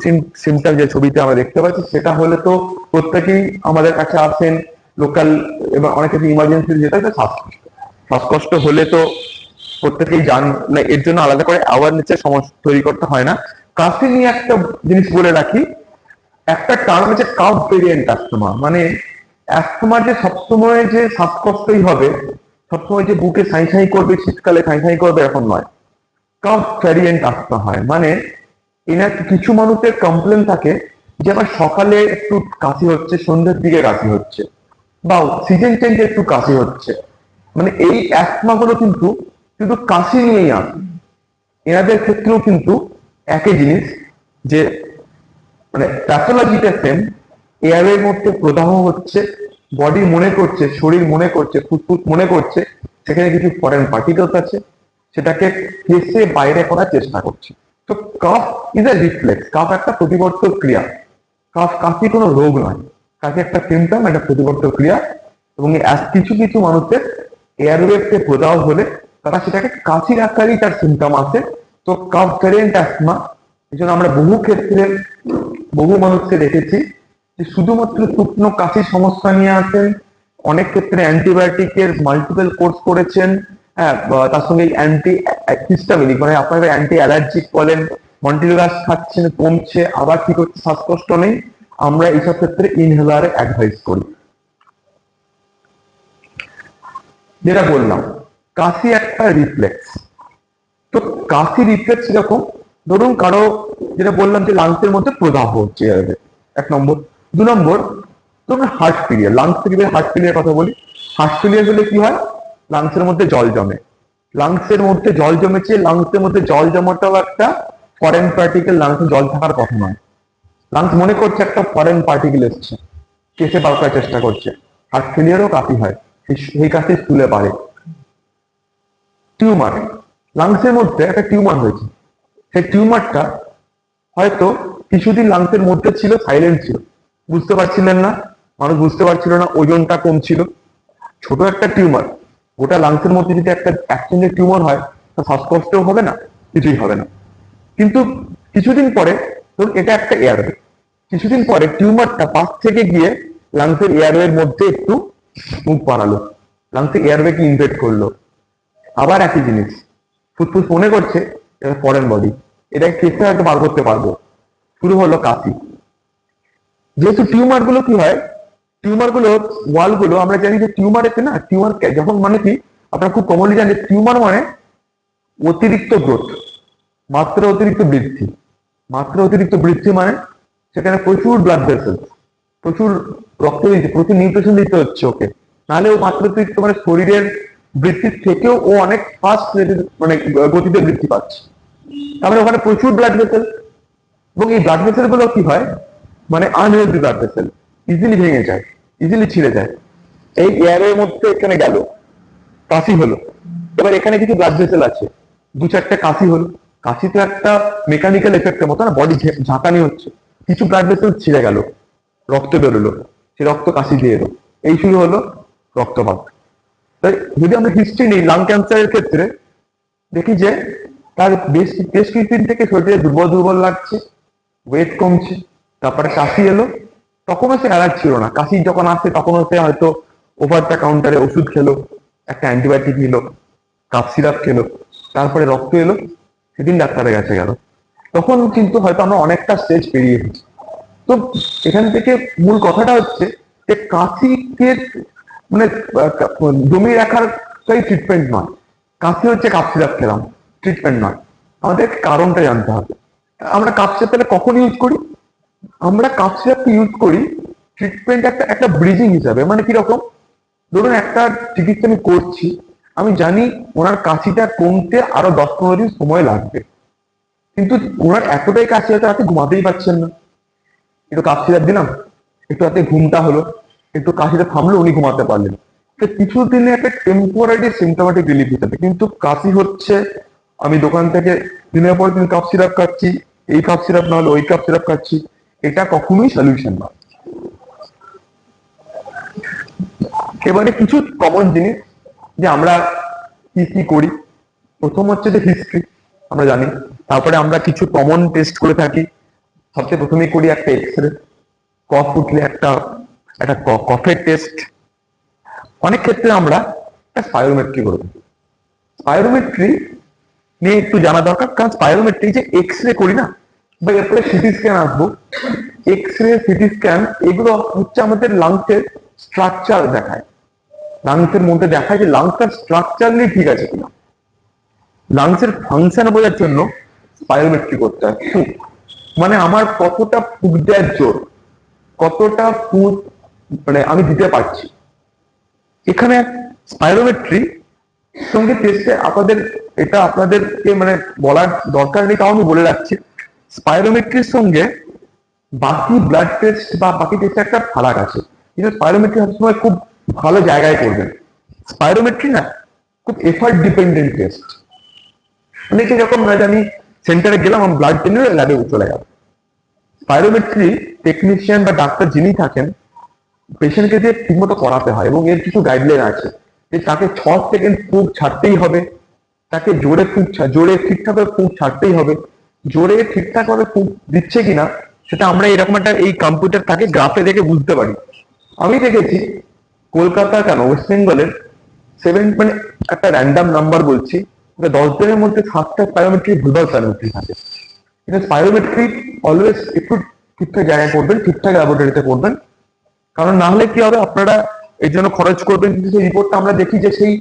সিমটম যে ছবিতে আমরা দেখতে পাচ্ছি সেটা হলে তো প্রত্যেকেই আমাদের কাছে আসেন লোকাল, এবং অনেক কিছু ইমার্জেন্সি যেটা শ্বাসকষ্ট হলে তো প্রত্যেকেই জান না, এর জন্য আলাদা করে অ্যাওয়ারনেসের সমস্যা তৈরি করতে হয় না। কাশি নিয়ে একটা জিনিস বলে রাখি, একটা টার্ম আছে কাফ ভেরিয়েন্ট অ্যাস্তমা, মানে অ্যাস্তমা যে সবসময় যে শ্বাসকষ্টই হবে, সবসময় যে বুকে সাঁই সাঁই করবে, শীতকালে সাঁই সাঁই করবে এখন নয়। কাফ ভ্যারিয়েন্ট আসতে হয়, মানে এনার কিছু মানুষের কমপ্লেন থাকে যে আমার সকালে একটু কাশি হচ্ছে, সন্ধ্যের দিকে কাশি হচ্ছে, বা সিজন চেঞ্জে একটু কাশি হচ্ছে। মানে এই অ্যাস্তমা গুলো কিন্তু শুধু কাশি নিয়েই আসে। এনাদের ক্ষেত্রেও কিন্তু একই জিনিস, যে মানে প্যাথোলজিটা সেম। এয়ারের মধ্যে প্রদাহ হচ্ছে, বডি মনে করছে, শরীর মনে করছে, ফুসফুস মনে করছে সেখানে কিছু ফরেন পার্টিকেলস আছে, সেটাকে কেসে বাইরে করার চেষ্টা করছে। তো calf is a reflex, calf একটা প্রতিবর্তক ক্রিয়া। কাশি কোনো রোগ নয়, কাশি একটা সিমটম, একটা প্রতিবর্তক ক্রিয়া। এবং কিছু কিছু মানুষের এয়ারওয়েতে প্রদাহ হলে তারা সেটাকে কাশির আকারেই তার সিমটম আসে। তো কাফ ভ্যারিয়েন্ট অ্যাসমা, এই জন্য আমরা বহু ক্ষেত্রে বহু মানুষকে দেখেছি যে শুধুমাত্র শুকনো কাশির সমস্যা নিয়ে আসেন, অনেক ক্ষেত্রে অ্যান্টিবায়োটিকের মাল্টিপল কোর্স করেছেন, হ্যাঁ, তার সঙ্গে অ্যান্টি হিস্টামিনিক মানে আপনারা অ্যান্টি অ্যালার্জিক বলেন, মন্টিলগাস খাচ্ছেন, কমছে, আবার কি করছে, শ্বাসকষ্ট নেই, আমরা এইসব ক্ষেত্রে ইনহেলার অ্যাডভাইস করি। যেটা বললাম, কাশি একটা রিফ্লেক্স। তো কাশি রিফ্লেক্স এরকম, ধরুন কারো, যেটা বললাম যে লাংসের মধ্যে প্রদাহ হচ্ছে, এক নম্বর। দু নম্বর, ধরুন হার্ট ফেলিয়ার, লাংস থেকে হার্ট ফেলিয়ার কথা বলি। হার্ট ফেলিয়ার হলে কি হয়, লাংসের মধ্যে জল জমে। লাংসের মধ্যে জল জমেছে, লাংসের মধ্যে জল জমাটাও একটা ফরেন পার্টিকেল, লাংসে জল থাকার কথা নয়। লাংস মনে করছে একটা ফরেন পার্টিকেল এসছে, কেসে বার করার চেষ্টা করছে। হার্ট ফেলিয়ারও কাশি হয়, এই কাশি স্কুলে পারে। টিউমার, লাংসের মধ্যে একটা টিউমার হয়েছে, সেই টিউমারটা হয়তো কিছুদিন লাংসের মধ্যে ছিল, সাইলেন্ট ছিল, বুঝতে পারছিলেন না, মানুষ বুঝতে পারছিল না, ওজনটা কম ছিল, ছোট একটা টিউমার। গোটা লাংসের মধ্যে যদি একটা একসঙ্গে টিউমার হয়, তা শ্বাসকষ্টও হবে না, কিছুই হবে না। কিন্তু কিছুদিন পরে, ধরুন এটা একটা এয়ারওয়ে, কিছুদিন পরে টিউমারটা পাশ থেকে গিয়ে লাংসের এয়ারওয়ের মধ্যে একটু মুখ বাড়ালো, লাংসের এয়ারওয়ে কে ইনভেড করলো। আবার একই জিনিস, ফুসফুস মনে করছে এটা ফরেন বডি, এটা কেসে হয়তো বার করতে পারবো, শুরু হলো কাশি। যেহেতু টিউমার গুলো কি হয়, টিউমার গুলো ওয়াল গুলো, আমরা জানি যে টিউমার এতে না, টিউমার যখন মানে কি, আপনারা খুব কমনলি জানেন টিউমার মানে অতিরিক্ত গ্রোথ, মাত্রা অতিরিক্ত বৃদ্ধি। মাত্রা অতিরিক্ত বৃদ্ধি মানে সেখানে প্রচুর ব্লাড ভেসেল, প্রচুর রক্ত দিতে, প্রচুর নিউট্রিশন দিতে হচ্ছে ওকে, নাহলে ও মাত্রা অতিরিক্ত মানে শরীরের বৃদ্ধির থেকেও ও অনেক ফাস্ট মানে গতিতে বৃদ্ধি পাচ্ছে। তারপরে ওখানে প্রচুর ব্লাড ভেসেল, এবং এই ব্লাড ভেসেল গুলো কি হয়, মানে আনহেলদি ব্লাড ভেসেল, ইজিলি ভেঙে যায়, ইজিলি ছিঁড়ে যায়। এই এয়ারের মধ্যে এখানে গেল, কাশি হলো, এবার এখানে কিছু ব্লাড ভেসেল আছে, দু চারটে কাশি হলো, কাশি তো একটা মেকানিক্যাল এফেক্টের মতো না, বডি ঝাঁকানি হচ্ছে, কিছু ব্লাড ভেসেল ছিঁড়ে গেল, রক্ত বেরোলো, সে রক্ত কাশি দিয়ে এলো, এই শুরু হলো রক্তপাত। তাই যদি আমরা হিস্ট্রি নিই লাং ক্যান্সারের ক্ষেত্রে, দেখি যে তার বেশ বেশ কিছুদিন থেকে শরীরে দুর্বল দুর্বল লাগছে, ওয়েট কমছে, তারপরে কাশি এলো, তখনও সে অ্যালার্ট ছিল না। কাশি যখন আসে তখনও সে হয়তো ওভার দ্য কাউন্টারে ওষুধ খেলো, একটা অ্যান্টিবায়োটিক নিল, কাপ সিরাপ খেলো, তারপরে রক্ত এলো, সেদিন ডাক্তারের কাছে গেল, তখন কিন্তু হয়তো আমরা অনেকটা স্টেজ পেরিয়ে গেছি। তো এখান থেকে মূল কথাটা হচ্ছে যে কাশিকে মানে জমিয়ে রাখার ট্রিটমেন্ট নয়, কাশি হচ্ছে কাপ সিরাপ খেলাম, ট্রিটমেন্ট নয়, আমাদের কারণটা জানতে হবে। আমরা কাপ সিরাপ তাহলে কখন ইউজ করি, আমরা কাপ সিরাপকে ইউজ করি ট্রিটমেন্ট একটা একটা ব্রিজিং হিসাবে। মানে কিরকম, ধরুন একটা চিকিৎসা আমি করছি, আমি জানি ওনার কাশিটা কমতে আরো 10-15 দিন সময় লাগবে, কিন্তু ওনার এতটাই কাশি হয়তো রাতে ঘুমাতেই পারছেন না, একটু কাপ সিরাপ দিলাম, একটু রাতে ঘুমটা হলো, একটু কাশিটা থামলো, উনি ঘুমাতে পারলেন। তো কিছু দিনে একটা টেম্পোরারি সিমটোমেটিক রিলিফ হিসাবে, কিন্তু কাশি হচ্ছে, আমি দোকান থেকে দিনের পর দিন কাপ সিরাপ খাচ্ছি, এই কাপ সিরাপ না হলে ওই কাপ সিরাপ খাচ্ছি, এটা কখনোই সলিউশন না। এবারে কিছু কমন জিনিস যে আমরা কি কি করি, প্রথম হচ্ছে যে হিস্ট্রি আমরা জানি, তারপরে আমরা কিছু কমন টেস্ট করে থাকি। সবচেয়ে প্রথমেই করি একটা এক্সরে, কফ উঠলে একটা একটা কফের টেস্ট। অনেক ক্ষেত্রে আমরা একটা স্পাইরোমেট্রি করে থাকি। স্পাইরোমেট্রি নিয়ে একটু জানা দরকার, কারণ স্পাইরোমেট্রি যে এক্সরে করি না, বা এরপরে সিটি স্ক্যান আসবো, এক্সরে সিটি স্ক্যান এগুলো হচ্ছে আমাদের লাংসের স্ট্রাকচার দেখায়, লাংসের মধ্যে দেখায় যে লাংসের স্ট্রাকচারলি ঠিক আছে কিনা। লাংসের ফাংশন বোঝার জন্য স্পাইরোমেট্রি করতে হয়। ফুক মানে আমার কতটা ফুক দেওয়ার জোর, কতটা ফুক মানে আমি দিতে পারছি। এখানে স্পাইরোমেট্রি সঙ্গে টেস্টে আপনাদের, এটা আপনাদেরকে মানে বলার দরকার নেই, তাও আমি বলে রাখছি, স্পাইরোমেট্রির সঙ্গে বাকি ব্লাড টেস্ট বা বাকি টেস্টে একটা ফারাক আছে। কিন্তু স্পাইরোমেট্রি সবসময় খুব ভালো জায়গায় করবেন। স্পাইরোমেট্রি না খুব এফার্ট ডিপেন্ডেন্ট টেস্ট। অনেকে যখন আমি সেন্টারে গেলাম, আমি ব্লাড টেনে ল্যাবে চলে গেল। স্পাইরোমেট্রি টেকনিশিয়ান বা ডাক্তার যিনি থাকেন, পেশেন্টকে দিয়ে ঠিকমতো করাতে হয় এবং এর কিছু গাইডলাইন আছে যে তাকে 6 সেকেন্ড ফুঁক ছাড়তেই হবে, তাকে জোরে ঠিকঠাক ফুঁক ছাড়তেই হবে। জোরে ঠিকঠাক ভাবে ফুঁক দিচ্ছে কিনা সেটা আমরা এরকম একটা এই কম্পিউটার থাকে গ্রাফে দেখে বুঝতে পারি। আমি দেখেছি কলকাতা কেন ওয়েস্ট বেঙ্গলের মানে একটা র্যান্ডাম নাম্বার বলছি, 10 দিনের মধ্যে 7টা স্পাইরোমেট্রি ভুলভাল স্পাইরোমেট্রি থাকে। এটা স্পাইরোমেট্রি অলওয়েজ একটু ঠিকঠাক জায়গায় করবেন, ঠিকঠাক ল্যাবরেটরিতে করবেন। কারণ না হলে কি হবে, আপনারা এর জন্য খরচ করবেন কিন্তু সেই রিপোর্টটা আমরা দেখি যে সেই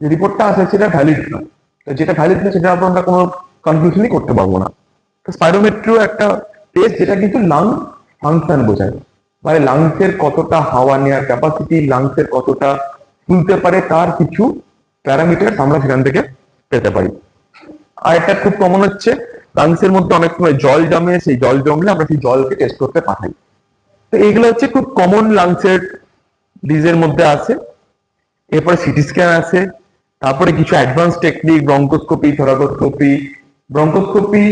রিপোর্টটা আছে সেটা ভ্যালিড নয়। তো যেটা ভ্যালিড নয় সেটা আমরা কোনো কনক্লুশনই করতে পারবো না। তো স্পাইরোমেট্রিও একটা টেস্ট যেটা কিন্তু লাং ফাংশন বোঝায়, মানে লাংসের কতটা হাওয়া নেওয়ার ক্যাপাসিটি, লাংসের কতটা ফুলতে পারে, তার কিছু প্যারামিটার আমরা সেখান থেকে পেতে পারি। আর এটা খুব কমন হচ্ছে লাংসের মধ্যে অনেক সময় জল জমে, সেই জল জমলে আমরা সেই জলকে টেস্ট করতে পাঠাই। তো এইগুলো হচ্ছে খুব কমন লাংসের ডিজের মধ্যে আছে। এরপরে সিটি স্ক্যান আছে, তারপরে কিছু অ্যাডভান্স টেকনিক ব্রঙ্কোস্কোপি, থোরাকোস্কোপি। ব্রঙ্কোস্কোপি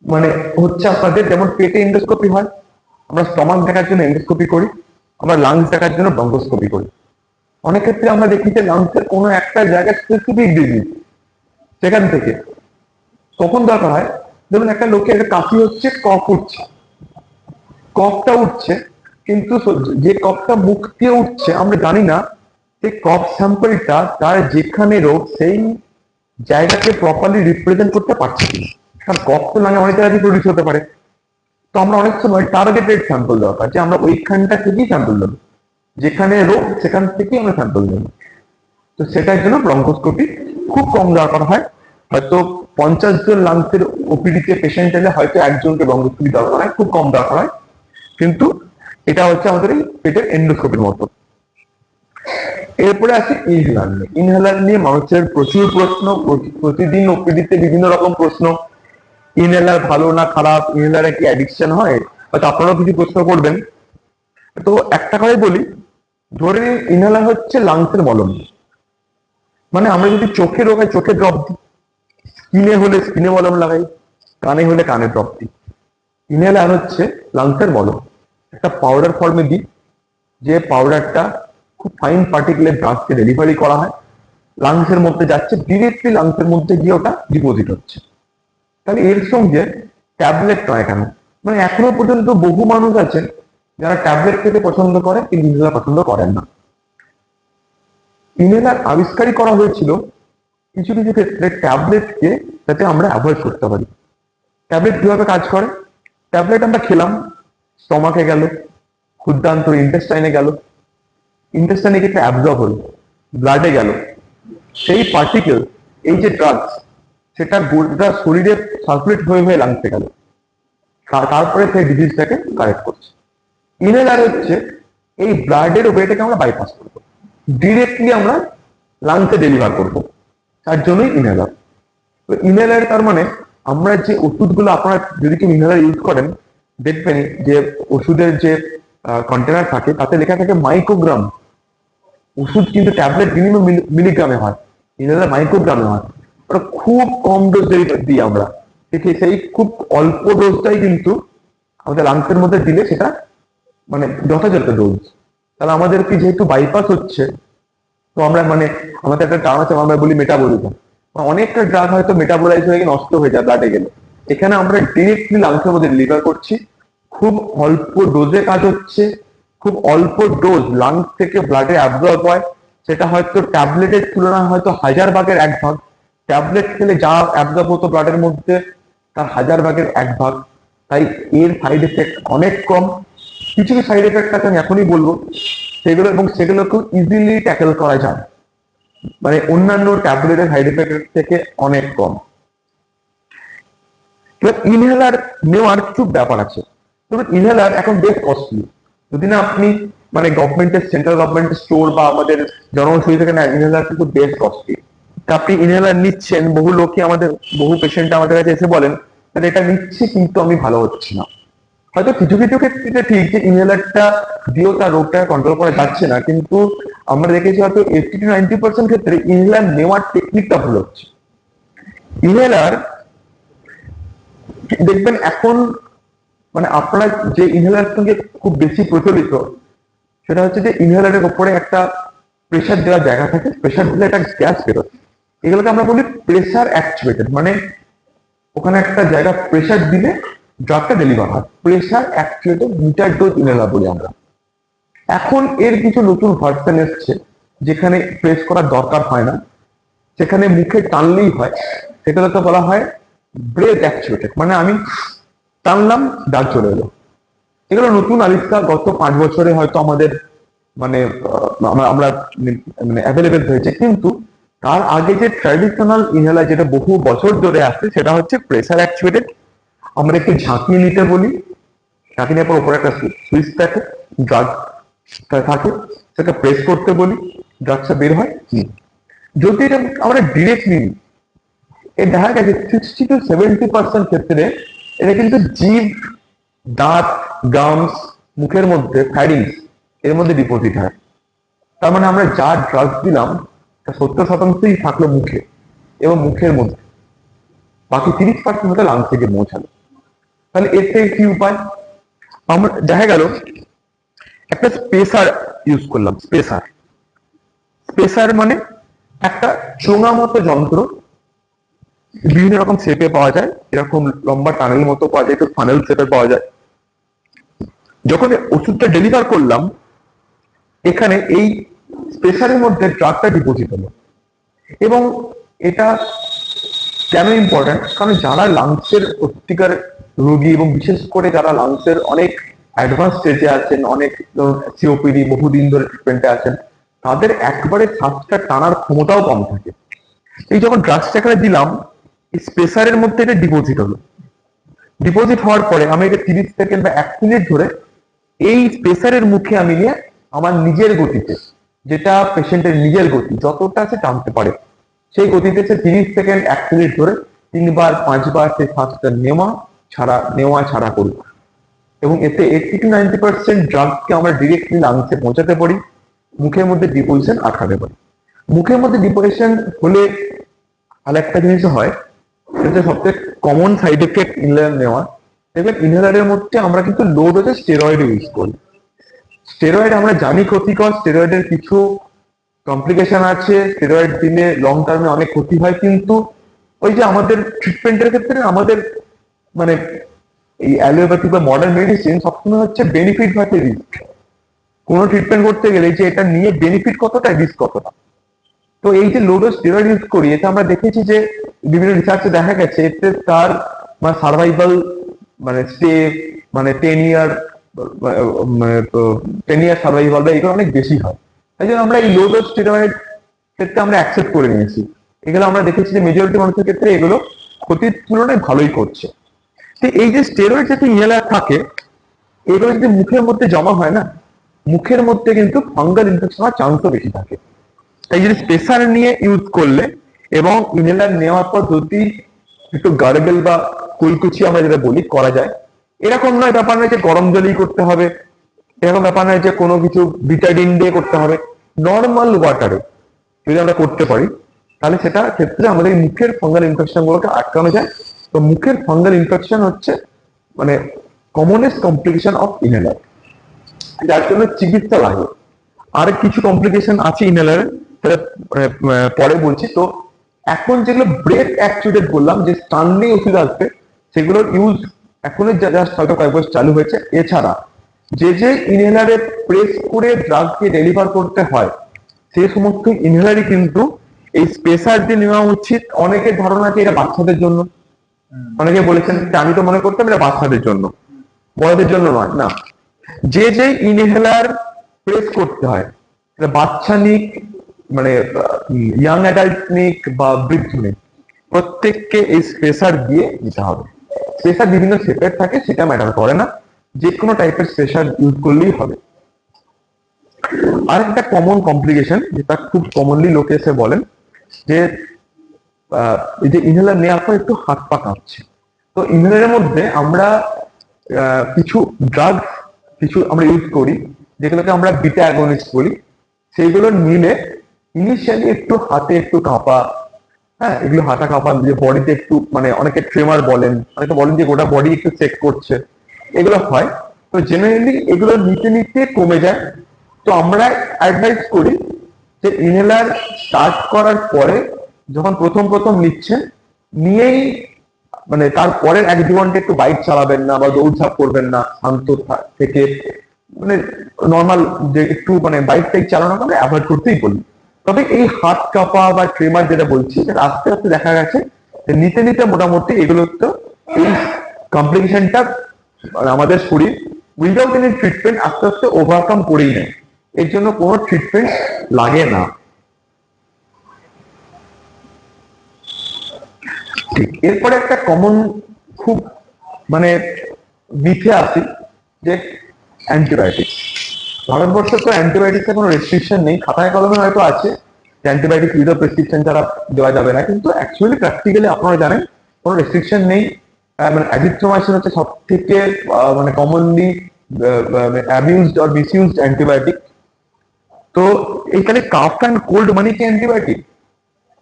মানে হচ্ছে আপনাদের যেমন পেটে এন্ডোস্কোপি হয়, আমরা স্টমাক দেখার জন্য এন্ডোস্কোপি করি, আমরা লাংস দেখার জন্য ব্রঙ্কোস্কোপি করি। অনেক ক্ষেত্রে আমরা দেখি যে লাংসের কোনো একটা জায়গায় স্পেসিফিক ডিজিজ, সেখান থেকে তখন দরকার হয়, যেমন একটা লোকের কাশি হচ্ছে, কফ উঠছে, কফটা উঠছে কিন্তু যে কফটা মুখ দিয়ে উঠছে আমরা জানি না যে কফ স্যাম্পলটা তার যেখানে রোগ সেই জায়গাকে প্রপারলি রিপ্রেজেন্ট করতে পারছে না। কারণ কফ তো লাগে অনেক জায়গায় প্রডিউস হতে পারে। তো আমরা অনেক সময় টার্গেটেড স্যাম্পল দরকার, যে আমরা ওইখানটা থেকেই স্যাম্পল দেবো, যেখানে রোগ সেখান থেকেই আমরা স্যাম্পল দেবো। তো সেটার জন্য ব্রঙ্কোস্কোপি খুব কম দরকার হয়। হয়তো 50 জন লাংসের ওপিডিতে পেশেন্ট এলে হয়তো একজনকে ব্রঙ্কোস্কোপি দরকার হয়, খুব কম দরকার হয়। কিন্তু এটা হচ্ছে আমাদের এই পেটের এন্ডোস্কোপির মতো। এরপরে আছে ইনহেলার নিয়ে। ইনহেলার নিয়ে মানুষের প্রচুর প্রশ্ন, প্রতিদিন ওপিডিতে বিভিন্ন রকম প্রশ্ন। ইনহেলার ভালো না খারাপ, ইনহেলারে কি অ্যাডিকশন হয়, হয়তো আপনারাও কিছু প্রশ্ন করবেন। তো একটা কথাই বলি, ধরে নিন ইনহেলার হচ্ছে লাংসের মলম। মানে আমরা যদি চোখে রোগ হয় চোখে ড্রপ দিই, স্কিনে হলে স্কিনে মলম লাগাই, কানে হলে কানে ড্রপ দিই। ইনহেলার হচ্ছে লাংসের মলম, একটা পাউডার ফর্মে দিই, যে পাউডারটা খুব ফাইন পার্টিকুলার ড্রাগসকে ডেলিভারি করা হয়, লাংসের মধ্যে যাচ্ছে, ডিরেক্টলি লাংসের মধ্যে গিয়ে ওটা ডিপোজিট হচ্ছে। তাহলে এর সঙ্গে ট্যাবলেট নয় কেন, মানে এখনো পর্যন্ত বহু মানুষ আছেন যারা ট্যাবলেট খেতে পছন্দ করে কিন্তু ইনহেলার পছন্দ করেন না। ইনহেলার আবিষ্কারই করা হয়েছিল কিছু কিছু ক্ষেত্রে ট্যাবলেটকে যাতে আমরা অ্যাভয়েড করতে পারি। ট্যাবলেট কিভাবে কাজ করে, ট্যাবলেট আমরা খেলাম, স্টমাকে গেল, ক্ষুদ্রান্ত ইন্টেস্টাইনে গেল, ইন্টেস্টাইনে গিয়ে অ্যাবজর্ব হলো, ব্লাডে গেল, সেই পার্টিকেল এই যে ড্রাগস সেটা গোটা শরীরে সার্কুলেট হয়ে হয়ে লাংসে গেল, তারপরে সেই ডিজিজটাকে কারেক্ট করছে। ইনহেলার হচ্ছে এই ব্লাডের ওয়েটাকে আমরা বাইপাস করবো, ডিরেক্টলি আমরা লাংসে ডেলিভার করব, তার জন্যই ইনহেলার। তো ইনহেলার তার মানে আমরা যে ওষুধগুলো, আপনারা যদি কেউ ইনহেলার ইউজ করেন দেখবেন যে ওষুধের যে কন্টেনার থাকে তাতে লেখা থাকে মাইক্রোগ্রাম। ওষুধ কিন্তু ট্যাবলেট মিনিমাম মিলিগ্রামে হয়, ইনহেলার মাইক্রোগ্রামে হয়। ওটা খুব কম ডোজ দিই আমরা, দেখি সেই খুব অল্প ডোজটাই কিন্তু আমাদের লাংসের মধ্যে দিলে সেটা মানে যথাযথ ডোজ। তাহলে আমাদের কি যেহেতু বাইপাস হচ্ছে, তো আমরা মানে আমাদের একটা টার্ম আছে, আমরা বলি মেটাবলিজম। অনেকটা ড্রাগ হয়তো মেটাবোলাইজ হয়ে গিয়ে নষ্ট হয়ে যায় ব্লাডে গেলে, এখানে আমরা ডিরেক্টলি লাংসের মধ্যে ডেলিভার করছি, খুব অল্প ডোজে কাজ হচ্ছে, খুব অল্প ডোজ লাংস থেকে ব্লাডে অ্যাবজর্ব হয়, সেটা হয়তো ট্যাবলেটের তুলনায় হয়তো 1000 ভাগের 1 ভাগ। ট্যাবলেট খেলে যা অ্যাবজর্ব হতো ব্লাডের মধ্যে তার 1000 ভাগের 1 ভাগ। তাই এর সাইড এফেক্ট অনেক কম। কিছু কিছু সাইড এফেক্ট আছে আমি এখনই বলবো সেগুলো, এবং সেগুলোকেও ইজিলি ট্যাকেল করা যায়। মানে অন্যান্য ট্যাবলেটের সাইড এফেক্ট থেকে অনেক কম। এবার ইনহেলার নেওয়ার কিছু ব্যাপার আছে। তবে ইনহেলার এখন বেশ কস্টলি। যদি না আপনি মানে গভর্নমেন্টের, সেন্ট্রাল গভর্নমেন্টের স্টোর বা আমাদের জনঔষধি থেকে না, ইনহেলার কিন্তু বেশ কস্টলি। তা আপনি ইনহেলার নিচ্ছেন, বহু লোকই আমাদের, বহু পেশেন্ট আমাদের কাছে এসে বলেন যে এটা নিচ্ছি কিন্তু আমি ভালো হচ্ছি না। হয়তো কিছু কিছু ক্ষেত্রে ঠিক যে ইনহেলারটা দিয়েও তার রোগটা কন্ট্রোল করা যাচ্ছে না, কিন্তু আমরা দেখেছি হয়তো 80 to 90% ক্ষেত্রে ইনহেলার নেওয়ার টেকনিকটা ভুল হচ্ছে। ইনহেলার দেখবেন এখন মানে আপনারা যে ইনহেলার সঙ্গে খুব বেশি প্রচলিত, সেটা হচ্ছে যে ইনহেলারের উপরে একটা প্রেসার দেওয়ার জায়গা থাকে, প্রেসার দিলে একটা গ্যাস বেরোয়। এগুলোকে আমরা বলি প্রেসার অ্যাকচুয়েটেড, মানে ওখানে একটা জায়গা প্রেসার দিলে ড্রাগটা ডেলিভার হয়। Pressure actuated meter dose inhaler বলি আমরা। এখন এর কিছু নতুন ভার্সন এসছে যেখানে প্রেস করার দরকার হয় না, সেখানে মুখে টানলেই হয়। সেটাকে বলা হয় ব্রেথ অ্যাকচুয়েটেড, মানে আমি টানলাম, ডাক চলে এলো। এগুলো নতুন আবিষ্কার, গত 5 বছরে হয়তো আমাদের মানে আমরা মানে অ্যাভেলেবেল হয়েছে। কিন্তু তার আগে যে ট্র্যাডিশনাল ইনহেলার যেটা বহু বছর ধরে আসছে, সেটা হচ্ছে প্রেসার অ্যাকচুয়েটেড। আমরা একটু ঝাঁকিয়ে নিতে বলি, ঝাঁকিয়ে নেওয়ার পর উপরে একটা সুইচ থাকে, ড্রাগ থাকে, সেটা প্রেস করতে বলি, ড্রাগসটা বের হয়। যদি এটা আমরা ডিরেক্টলি নিই, এর দেখা গেছে 60 to 70% ক্ষেত্রে এটা কিন্তু জিভ, দাঁত, গামস, মুখের মধ্যে ফ্যারিংস এর মধ্যে ডিপোজিট হয়। তার মানে আমরা যা ড্রাগস দিলাম তা 70%ই থাকলো মুখে এবং মুখের মধ্যে, বাকি 30% হয়তো লাংস থেকে পৌঁছালো। তাহলে এর থেকে কি উপায়? আমরা দেখা গেল একটা স্পেসার ইউজ করলাম। স্পেসার স্পেসার মানে একটা চোঙা মতো যন্ত্র, বিভিন্ন রকম শেপে পাওয়া যায়, এরকম লম্বা টানেল মতো পাওয়া যায়, একটু ফানেল শেপে পাওয়া যায়। যখন ওষুধটা ডেলিভার করলাম, এখানে এই স্পেসারের মধ্যে ড্রাগটা ডিপোজিট হলো। এবং এটা কেন ইম্পর্টেন্ট? কারণ যারা লাংসের সত্যিকার রোগী এবং বিশেষ করে যারা লাংসের অনেক অ্যাডভান্স স্টেজে আছেন, অনেক সিওপিডি বহুদিন ধরে ট্রিটমেন্টে আছেন, তাদের একবারে শ্বাসটা টানার ক্ষমতাও কম থাকে। এই যখন ড্রাগসটা এখানে দিলাম, এই স্পেসারের মধ্যে এটা ডিপোজিট হলো। ডিপোজিট হওয়ার পরে আমি এটা 30 সেকেন্ড বা 1 মিনিট ধরে এই প্রেসারের মুখে আমি নিয়ে আমার নিজের গতিতে, যেটা পেশেন্টের নিজের গতি যতটা সে টানতে পারে, সেই গতিতে সে 30 সেকেন্ড 1 মিনিট ধরে 3 বার 5 বার সেই শ্বাসটা নেওয়া ছাড়া করব। এবং এতে 80 to 90% ড্রাগকে আমরা ডিরেক্টলি লাংসে পৌঁছাতে পারি, মুখের মধ্যে ডিপোজিশন আটকাতে পারি। মুখের মধ্যে ডিপোজিশন হলে আর একটা জিনিস হয়, সেটা সবচেয়ে কমন সাইড এফেক্ট ইনহেলার নেওয়া। দেখবেন ইনহেলারের মধ্যে আমরা কিন্তু লো ডোজে স্টেরয়েড ইউজ করি। স্টেরয়েড আমরা জানি ক্ষতিকর, স্টেরয়েডের কিছু কমপ্লিকেশন আছে, স্টেরয়েড দিলে লং টার্মে অনেক ক্ষতি হয়। কিন্তু ওই যে আমাদের ট্রিটমেন্টের ক্ষেত্রে আমাদের মানে এই অ্যালোপ্যাথি বা মডার্ন মেডিসিন সবসময় হচ্ছে বেনিফিট ভার্সেস রিস্ক। কোনো ট্রিটমেন্ট করতে গেলে যে এটা নিয়ে বেনিফিট কতটা, রিস্ক কতটা। তো এই যে লো ডোজ স্টেরয়েড ইউজ করি, এটা আমরা দেখেছি যে বিভিন্ন রিসার্চে দেখা গেছে এতে তার মানে সার্ভাইভাল মানে স্টে মানে 10 ইয়ার সার্ভাইভাল বা এগুলো অনেক বেশি হয়। তাই জন্য আমরা এই লো ডোজ স্টেরয়েড ক্ষেত্রে আমরা অ্যাকসেপ্ট করে নিয়েছি। এগুলো আমরা দেখেছি যে মেজরিটি মানুষের ক্ষেত্রে এগুলো ক্ষতির তুলনায় ভালোই করছে। তো এই যে স্টেরয়েড যাতে ইনহেলার থাকে, এগুলো যদি মুখের মধ্যে জমা হয় না, মুখের মধ্যে কিন্তু ফাঙ্গাল ইনফেকশন হওয়ার চান্সও বেশি থাকে। তাই যদি প্রেসার নিয়ে ইউজ করলে এবং ইনহেলার নেওয়ার পর যদি একটু গার্গল বা কুলকুচি আমরা যেটা বলি করা যায়, এরকম নয়, ব্যাপার নয় যে গরম জলেই করতে হবে, এরকম ব্যাপার নয় যে কোনো কিছু বিটাডিন দিয়ে করতে হবে। নর্মাল ওয়াটারে যদি আমরা করতে পারি, তাহলে সেটা ক্ষেত্রে আমাদের মুখের ফাঙ্গাল ইনফেকশন গুলোকে আটকানো যায়। তো মুখের ফাঙ্গাল ইনফেকশন হচ্ছে মানে কমনেস্ট কমপ্লিকেশন অফ ইনহেলার, যার জন্য চিকিৎসা লাগে। আর কিছু কমপ্লিকেশন আছে ইনহেলারের, সেটা পরে বলছি। তো এখন যেগুলো ব্রেথ অ্যাকচুয়েটেড বললাম, যে টানলে ওষুধ আসবে, সেগুলোর ইউজ এখনো জাস্ট হয়তো কয়েক বছর চালু হয়েছে। এছাড়া যে ইনহেলারে প্রেস করে ড্রাগকে ডেলিভার করতে হয়, সেই সমস্ত ইনহেলারই কিন্তু এই স্পেসার দিয়ে নেওয়া উচিত। অনেকের ধারণা আছে এটা বাচ্চাদের জন্য, অনেকে বলেছেন যে আমি তো মনে করতাম এটা বাচ্চাদের জন্য, বড়দের জন্য নয়। না, যে ইনহেলার প্রেস করতে হয়, এটা বাচ্চা নিক মানে ইয়াং অ্যাডাল্ট নিক বা বৃদ্ধ নিক, প্রত্যেককে এই স্পেসার দিয়ে নিতে হবে। স্পেসার বিভিন্ন শেপের থাকে, সেটা ম্যাটার করে না, যে কোনো টাইপের স্পেসার ইউজ করলেই হবে। আর একটা কমন কমপ্লিকেশন যেটা খুব কমনলি লোকে এসে বলেন যে এই যে ইনহেলার নেওয়ার পর একটু হাত পা কাঁপছে। তো ইনহেলারের মধ্যে আমরা কিছু ড্রাগ কিছু আমরা ইউজ করি, যেগুলোকে আমরা বিটা অ্যাগনিস্ট বলি। সেইগুলো নিলে ইনিশিয়ালি একটু হাতে একটু কাঁপা, হ্যাঁ, এগুলো হাতা কাঁপা, যে বডিতে একটু মানে অনেকে ট্রেমার বলেন, অনেকে বলেন যে গোটা বডি একটু চেক করছে, এগুলো হয়। তো জেনারেলি এগুলো নিতে নিতে কমে যায়। তো আমরা অ্যাডভাইস করি যে ইনহেলার স্টার্ট করার পরে যখন প্রথম প্রথম নিচ্ছেন, নিয়েই মানে তারপরের 1-2 ঘন্টা একটু বাইক চালাবেন না বা দৌড়ঝাঁপ করবেন না, শান্ত থেকে মানে নর্মাল যে একটু মানে বাইক টাইক চালানো করে অ্যাভয়েড করতেই বলি। তবে এই হাত কাঁপা বা ট্রেমার যেটা বলছি, সেটা আস্তে আস্তে দেখা গেছে যে নিতে নিতে মোটামুটি এগুলো তো এই কমপ্লিকেশনটা আমাদের শরীর উইদাউট এনি ট্রিটমেন্ট আস্তে আস্তে ওভারকাম করেই নেয়। এর জন্য কোনো ট্রিটমেন্ট লাগে না। ঠিক এরপরে একটা কমন খুব মানে মিথে আসি যে অ্যান্টিবায়োটিক্স। ভারতবর্ষে তো অ্যান্টিবায়োটিক্সের কোনো রেস্ট্রিকশন নেই, খাতায় কলমে হয়তো আছে যে অ্যান্টিবায়োটিক উইদাউট প্রেসক্রিপশন ছাড়া দেওয়া যাবে না, কিন্তু অ্যাকচুয়ালি প্র্যাকটিক্যালি আপনারা জানেন কোনো রেস্ট্রিকশন নেই। মানে অ্যাজিথ্রোমাইসিন হচ্ছে সব থেকে মানে commonly abused or misused antibiotic. তো এইখানে কাফ অ্যান্ড কোল্ড মানে কি অ্যান্টিবায়োটিক?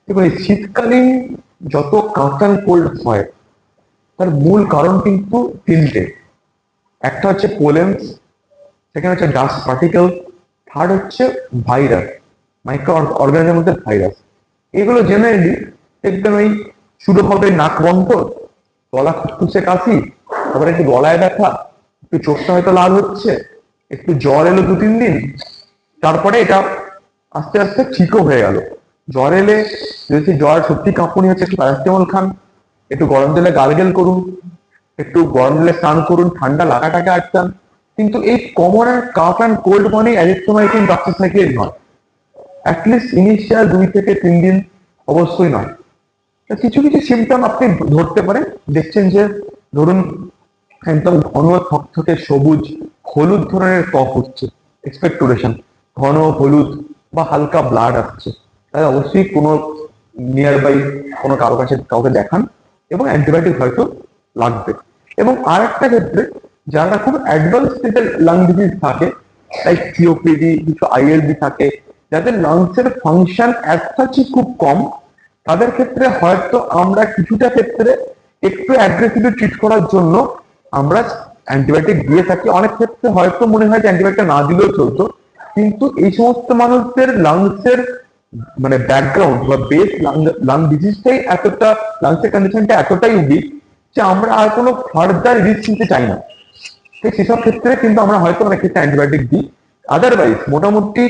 দেখুন, এই শীতকালীন যত কাফ অ্যান্ড কোল্ড হয় তার মূল কারণ কিন্তু তিনটে। একটা হচ্ছে পোলেন্স, সেখানে হচ্ছে ডাস্ট পার্টিকেল, থার্ড হচ্ছে ভাইরাস, মাইক্রো অর্গানিজমের মধ্যে ভাইরাস। এগুলো জেনারেলি দেখবেন ওই শুরু হবে নাক বন্ধ, গলা খুসখুসে কাশি, তারপরে একটু গলায় ব্যথা, একটু চোখটা হয়তো লাল হচ্ছে, একটু জ্বর এলো 2-3 দিন, তারপরে এটা আস্তে আস্তে ঠিকও হয়ে গেল। জ্বর এলে যদি জ্বর সত্যি কাঁপুনি হচ্ছে, একটু প্যারাসিটামল খান, একটু গরম জলে গার্গেল করুন, একটু গরম জলে স্নান করুন, ঠান্ডা লাগাটাকে আটকান। কিন্তু এই common and calf and cold মানে অ্যাজিথ্রোমাইসিন ডক্সিসাইক্লিন নয়, অ্যাটলিস্ট ইনিশিয়াল 2 থেকে 3 দিন অবশ্যই নয়। কিছু কিছু সিমটম আপনি ধরতে পারেন, দেখছেন যে ধরুন একদম ঘন থকথকে সবুজ হলুদ ধরনের কফ হচ্ছে, এক্সপেক্টোরেশন ঘন হলুদ বা হালকা ব্লাড আসছে, তাহলে অবশ্যই কোনো নিয়ার বাই কোনো কারো কাছে কাউকে দেখান এবং অ্যান্টিবায়োটিক হয়তো লাগবে। এবং আর একটা ক্ষেত্রে যারা খুব অ্যাডভান্স স্টেজের লাং ডিজিজ থাকে, লাইক সিওপিডি, কিছু আইএলডি থাকে, যাদের লাংসের ফাংশন অ্যাজ সাচই খুব কম, তাদের ক্ষেত্রে হয়তো আমরা কিছুটা ক্ষেত্রে একটু অ্যাগ্রেসিভলি ট্রিট করার জন্য আমরা অ্যান্টিবায়োটিক দিয়ে থাকি। অনেক ক্ষেত্রে হয়তো মনে হয় যে অ্যান্টিবায়োটিক না দিলেও চলতো, কিন্তু এই সমস্ত মানুষদের লাংসের মানে ব্যাকগ্রাউন্ড বা বেস লাং ডিজিজটাই এতটা, লাংসের কন্ডিশনটা এতটাই উইক যে আমরা আর কোনো ফার্দার রিস্ক নিতে চাই না। ঠিক সেসব ক্ষেত্রে কিন্তু আমরা হয়তো অনেক ক্ষেত্রে অ্যান্টিবায়োটিক দিই। আদারওয়াইজ মোটামুটি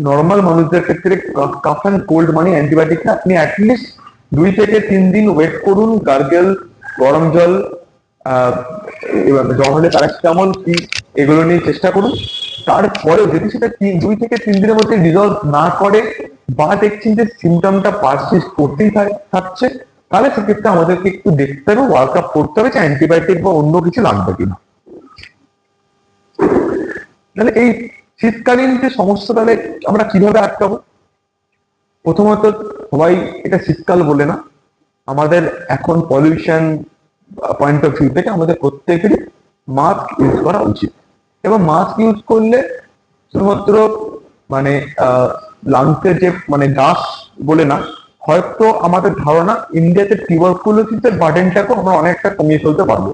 নর্মাল মানুষদের ক্ষেত্রে কাফ অ্যান্ড কোল্ড মানে অ্যান্টিবায়োটিকটা আপনি অ্যাটলিস্ট 2 থেকে 3 দিন ওয়েট করুন, গার্গেল, গরম জল, জ্বর হলে প্যারাসিটামল কি, এগুলো নিয়ে চেষ্টা করুন। তারপরেও যদি সেটা 2 থেকে 3 দিনের মধ্যে রিজলভ না করে বা দেখছেন যে সিমটমটা পারসিস্ট করতেই থাকছে, তাহলে সেক্ষেত্রে আমাদেরকে একটু দেখতে হবে, ওয়ার্ক আপ করতে হবে যে অ্যান্টিবায়োটিক বা অন্য কিছু লাগবে কিনা। তাহলে এই শীতকালীন যে সমস্যা, তাহলে আমরা কিভাবে আটকাবো? প্রথমত সবাই এটা শীতকাল বলে না, আমাদের এখন পলিউশন পয়েন্ট অফ ভিউ থেকে আমাদের প্রত্যেকেরই মাস্ক ইউজ করা উচিত। এবং মাস্ক ইউজ করলে শুধুমাত্র মানে লাংসের যে মানে গাছ বলে না, হয়তো আমাদের ধারণা ইন্ডিয়াতে টিউবারকুলোসিসের বার্ডেনটাকেও আমরা অনেকটা কমিয়ে ফেলতে পারবো।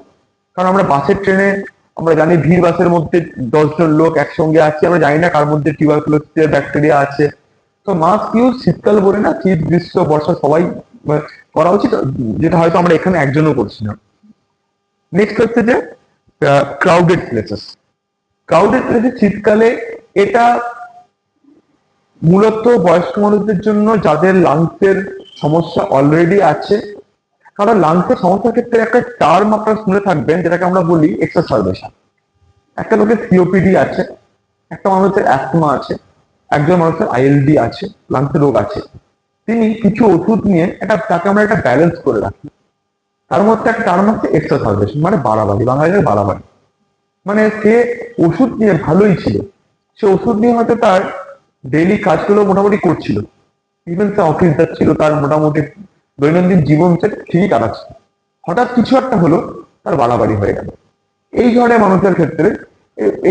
কারণ আমরা বাসের ট্রেনে আমরা জানি ভিড় বাসের মধ্যে 10 জন লোক একসঙ্গে আছে, আমরা জানি না কার মধ্যে টিউবারকুলোসিসের ব্যাকটেরিয়া আছে। তো মাস্ক ইউজ শীতকাল বলে না, শীত গ্রীষ্ম বর্ষা সবাই করা উচিত, যেটা হয়তো আমরা এখানে একজনও করছি না। নেক্সট হচ্ছে যে ক্রাউডেড প্লেসেস। ক্রাউডেড প্লেসে শীতকালে এটা মূলত বয়স্ক মানুষদের জন্য, যাদের লাংসের সমস্যা অলরেডি আছে। কারণ লাংসের সমস্যার ক্ষেত্রে একটা টার্ম আপনারা শুনে থাকবেন, যেটাকে আমরা বলি এক্সারসারবেশন। একটা লোকের সিওপিডি আছে, একটা মানুষের অ্যাসমা আছে, একজন মানুষের আইএলডি আছে, লাংসের রোগ আছে, তিনি কিছু ওষুধ নিয়ে তাকে আমরা একটা ব্যালেন্স করে রাখি। তার মধ্যে একটা কারণ হচ্ছে এক্সাসারবেশন, মানে বাড়াবাড়ি, বাঙালিদের বাড়াবাড়ি। মানে সে ওষুধ নিয়ে ভালোই ছিল, সে ওষুধ নিয়ে হয়তো তার ডেইলি কাজগুলো মোটামুটি করছিল, ইভেন সে অফিস যাচ্ছিল, তার মোটামুটি দৈনন্দিন জীবন সে ঠিকই কাটাচ্ছে। হঠাৎ কিছু একটা হলো, তার বাড়াবাড়ি হয়ে গেল। এই ধরনের মানুষের ক্ষেত্রে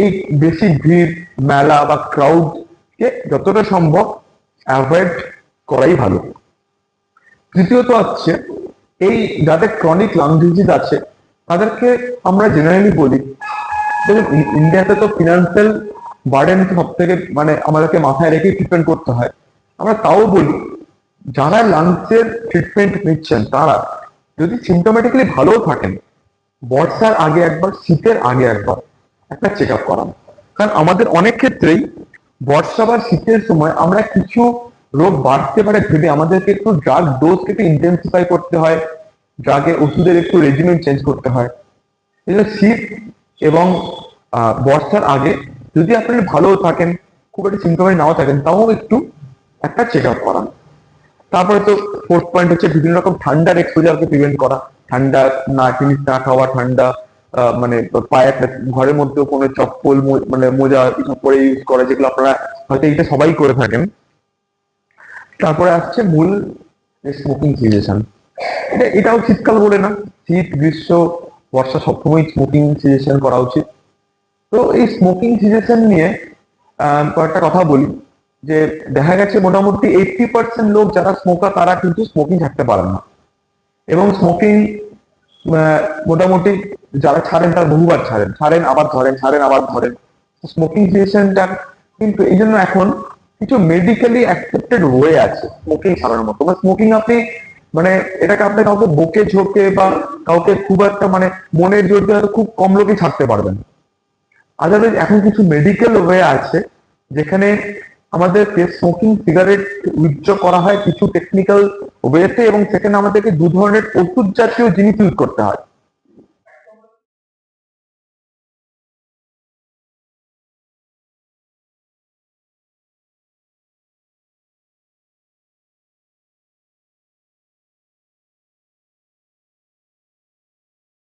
এই বেশি ভিড়, মেলা বা ক্রাউড কে যতটা সম্ভব অ্যাভয়েড করাই ভালো। তৃতীয়ত হচ্ছে, এই যাদের ক্রনিক লাং ডিজিজ আছে তাদেরকে আমরা জেনারেলি বলি, দেখুন ইন্ডিয়াতে তো ফিনান্সিয়াল বার্ডেন সব থেকে মানে আমাদেরকে মাথায় রেখে ট্রিটমেন্ট করতে হয়। আমরা তাও বলি, যারা লাংসের ট্রিটমেন্ট নিচ্ছেন তারা যদি সিমটোমেটিক্যালি ভালো থাকেন, বর্ষার আগে একবার, শীতের আগে একবার একটা চেক আপ করান। কারণ আমাদের অনেক ক্ষেত্রেই বর্ষা বা শীতের সময় আমরা কিছু রোগ বাড়তে পারে ভেবে আমাদেরকে একটু ড্রাগ ডোজ একটু ইন্টেন্সিফাই করতে হয়, ড্রাগের ওষুধের একটু রেজিমেন্ট চেঞ্জ করতে হয়। এই জন্য শীত এবং বর্ষার আগে যদি আপনি ভালো থাকেন, খুব একটা সিমটমে নাও থাকেন, তাও একটু একটা চেক আপ করান। তারপরে তো ফোর্থ পয়েন্ট হচ্ছে বিভিন্ন রকম ঠান্ডার এক্সপোজারকে প্রিভেন্ট করা। ঠান্ডা জিনিস না খাওয়া, ঠান্ডা মানে পায়ে একটা ঘরের মধ্যেও কোনো চপ্পল মানে মোজা এসব পরে ইউজ করা, যেগুলো আপনারা হয়তো এটা সবাই করে থাকেন। তারপরে আসছে মূল স্মোকিং সিজেশন। এটাও শীতকাল বলে না, শীত, গ্রীষ্ম, বর্ষা সবসময় স্মোকিং সিজেশন করা উচিত। তো এই স্মোকিং সিজেশন নিয়ে কয়েকটা কথা বলি, যে দেখা গেছে মোটামুটি 80% লোক যারা স্মোকার তারা কিন্তু স্মোকিং ছাড়তে পারেন না, এবং স্মোকিং মোটামুটি যারা ছাড়েন তারা বহুবার ছাড়েন, ছাড়েন আবার ধরেন, ছাড়েন আবার ধরেন। স্মোকিং সিচুয়েশনটা কিন্তু এই জন্য এখন কিছু মেডিকেলি অ্যাকসেপ্টেড ওয়ে আছে স্মোকিং ছাড়ানোর মতো। স্মোকিং আপনি মানে এটাকে আপনি কাউকে বকে ঝোঁকে বা কাউকে খুব একটা মানে মনের জোর দিয়ে হয়তো খুব কম লোকই ছাড়তে পারবেন। আদারওয়াইজ এখন কিছু মেডিকেল ওয়ে আছে যেখানে আমাদেরকে স্মোকিং সিগারেট উইথড্র করা হয় কিছু টেকনিক্যাল ওয়েতে, এবং সেখানে আমাদেরকে দু ধরনের ওষুধ জাতীয় জিনিস ইউজ করতে হয়।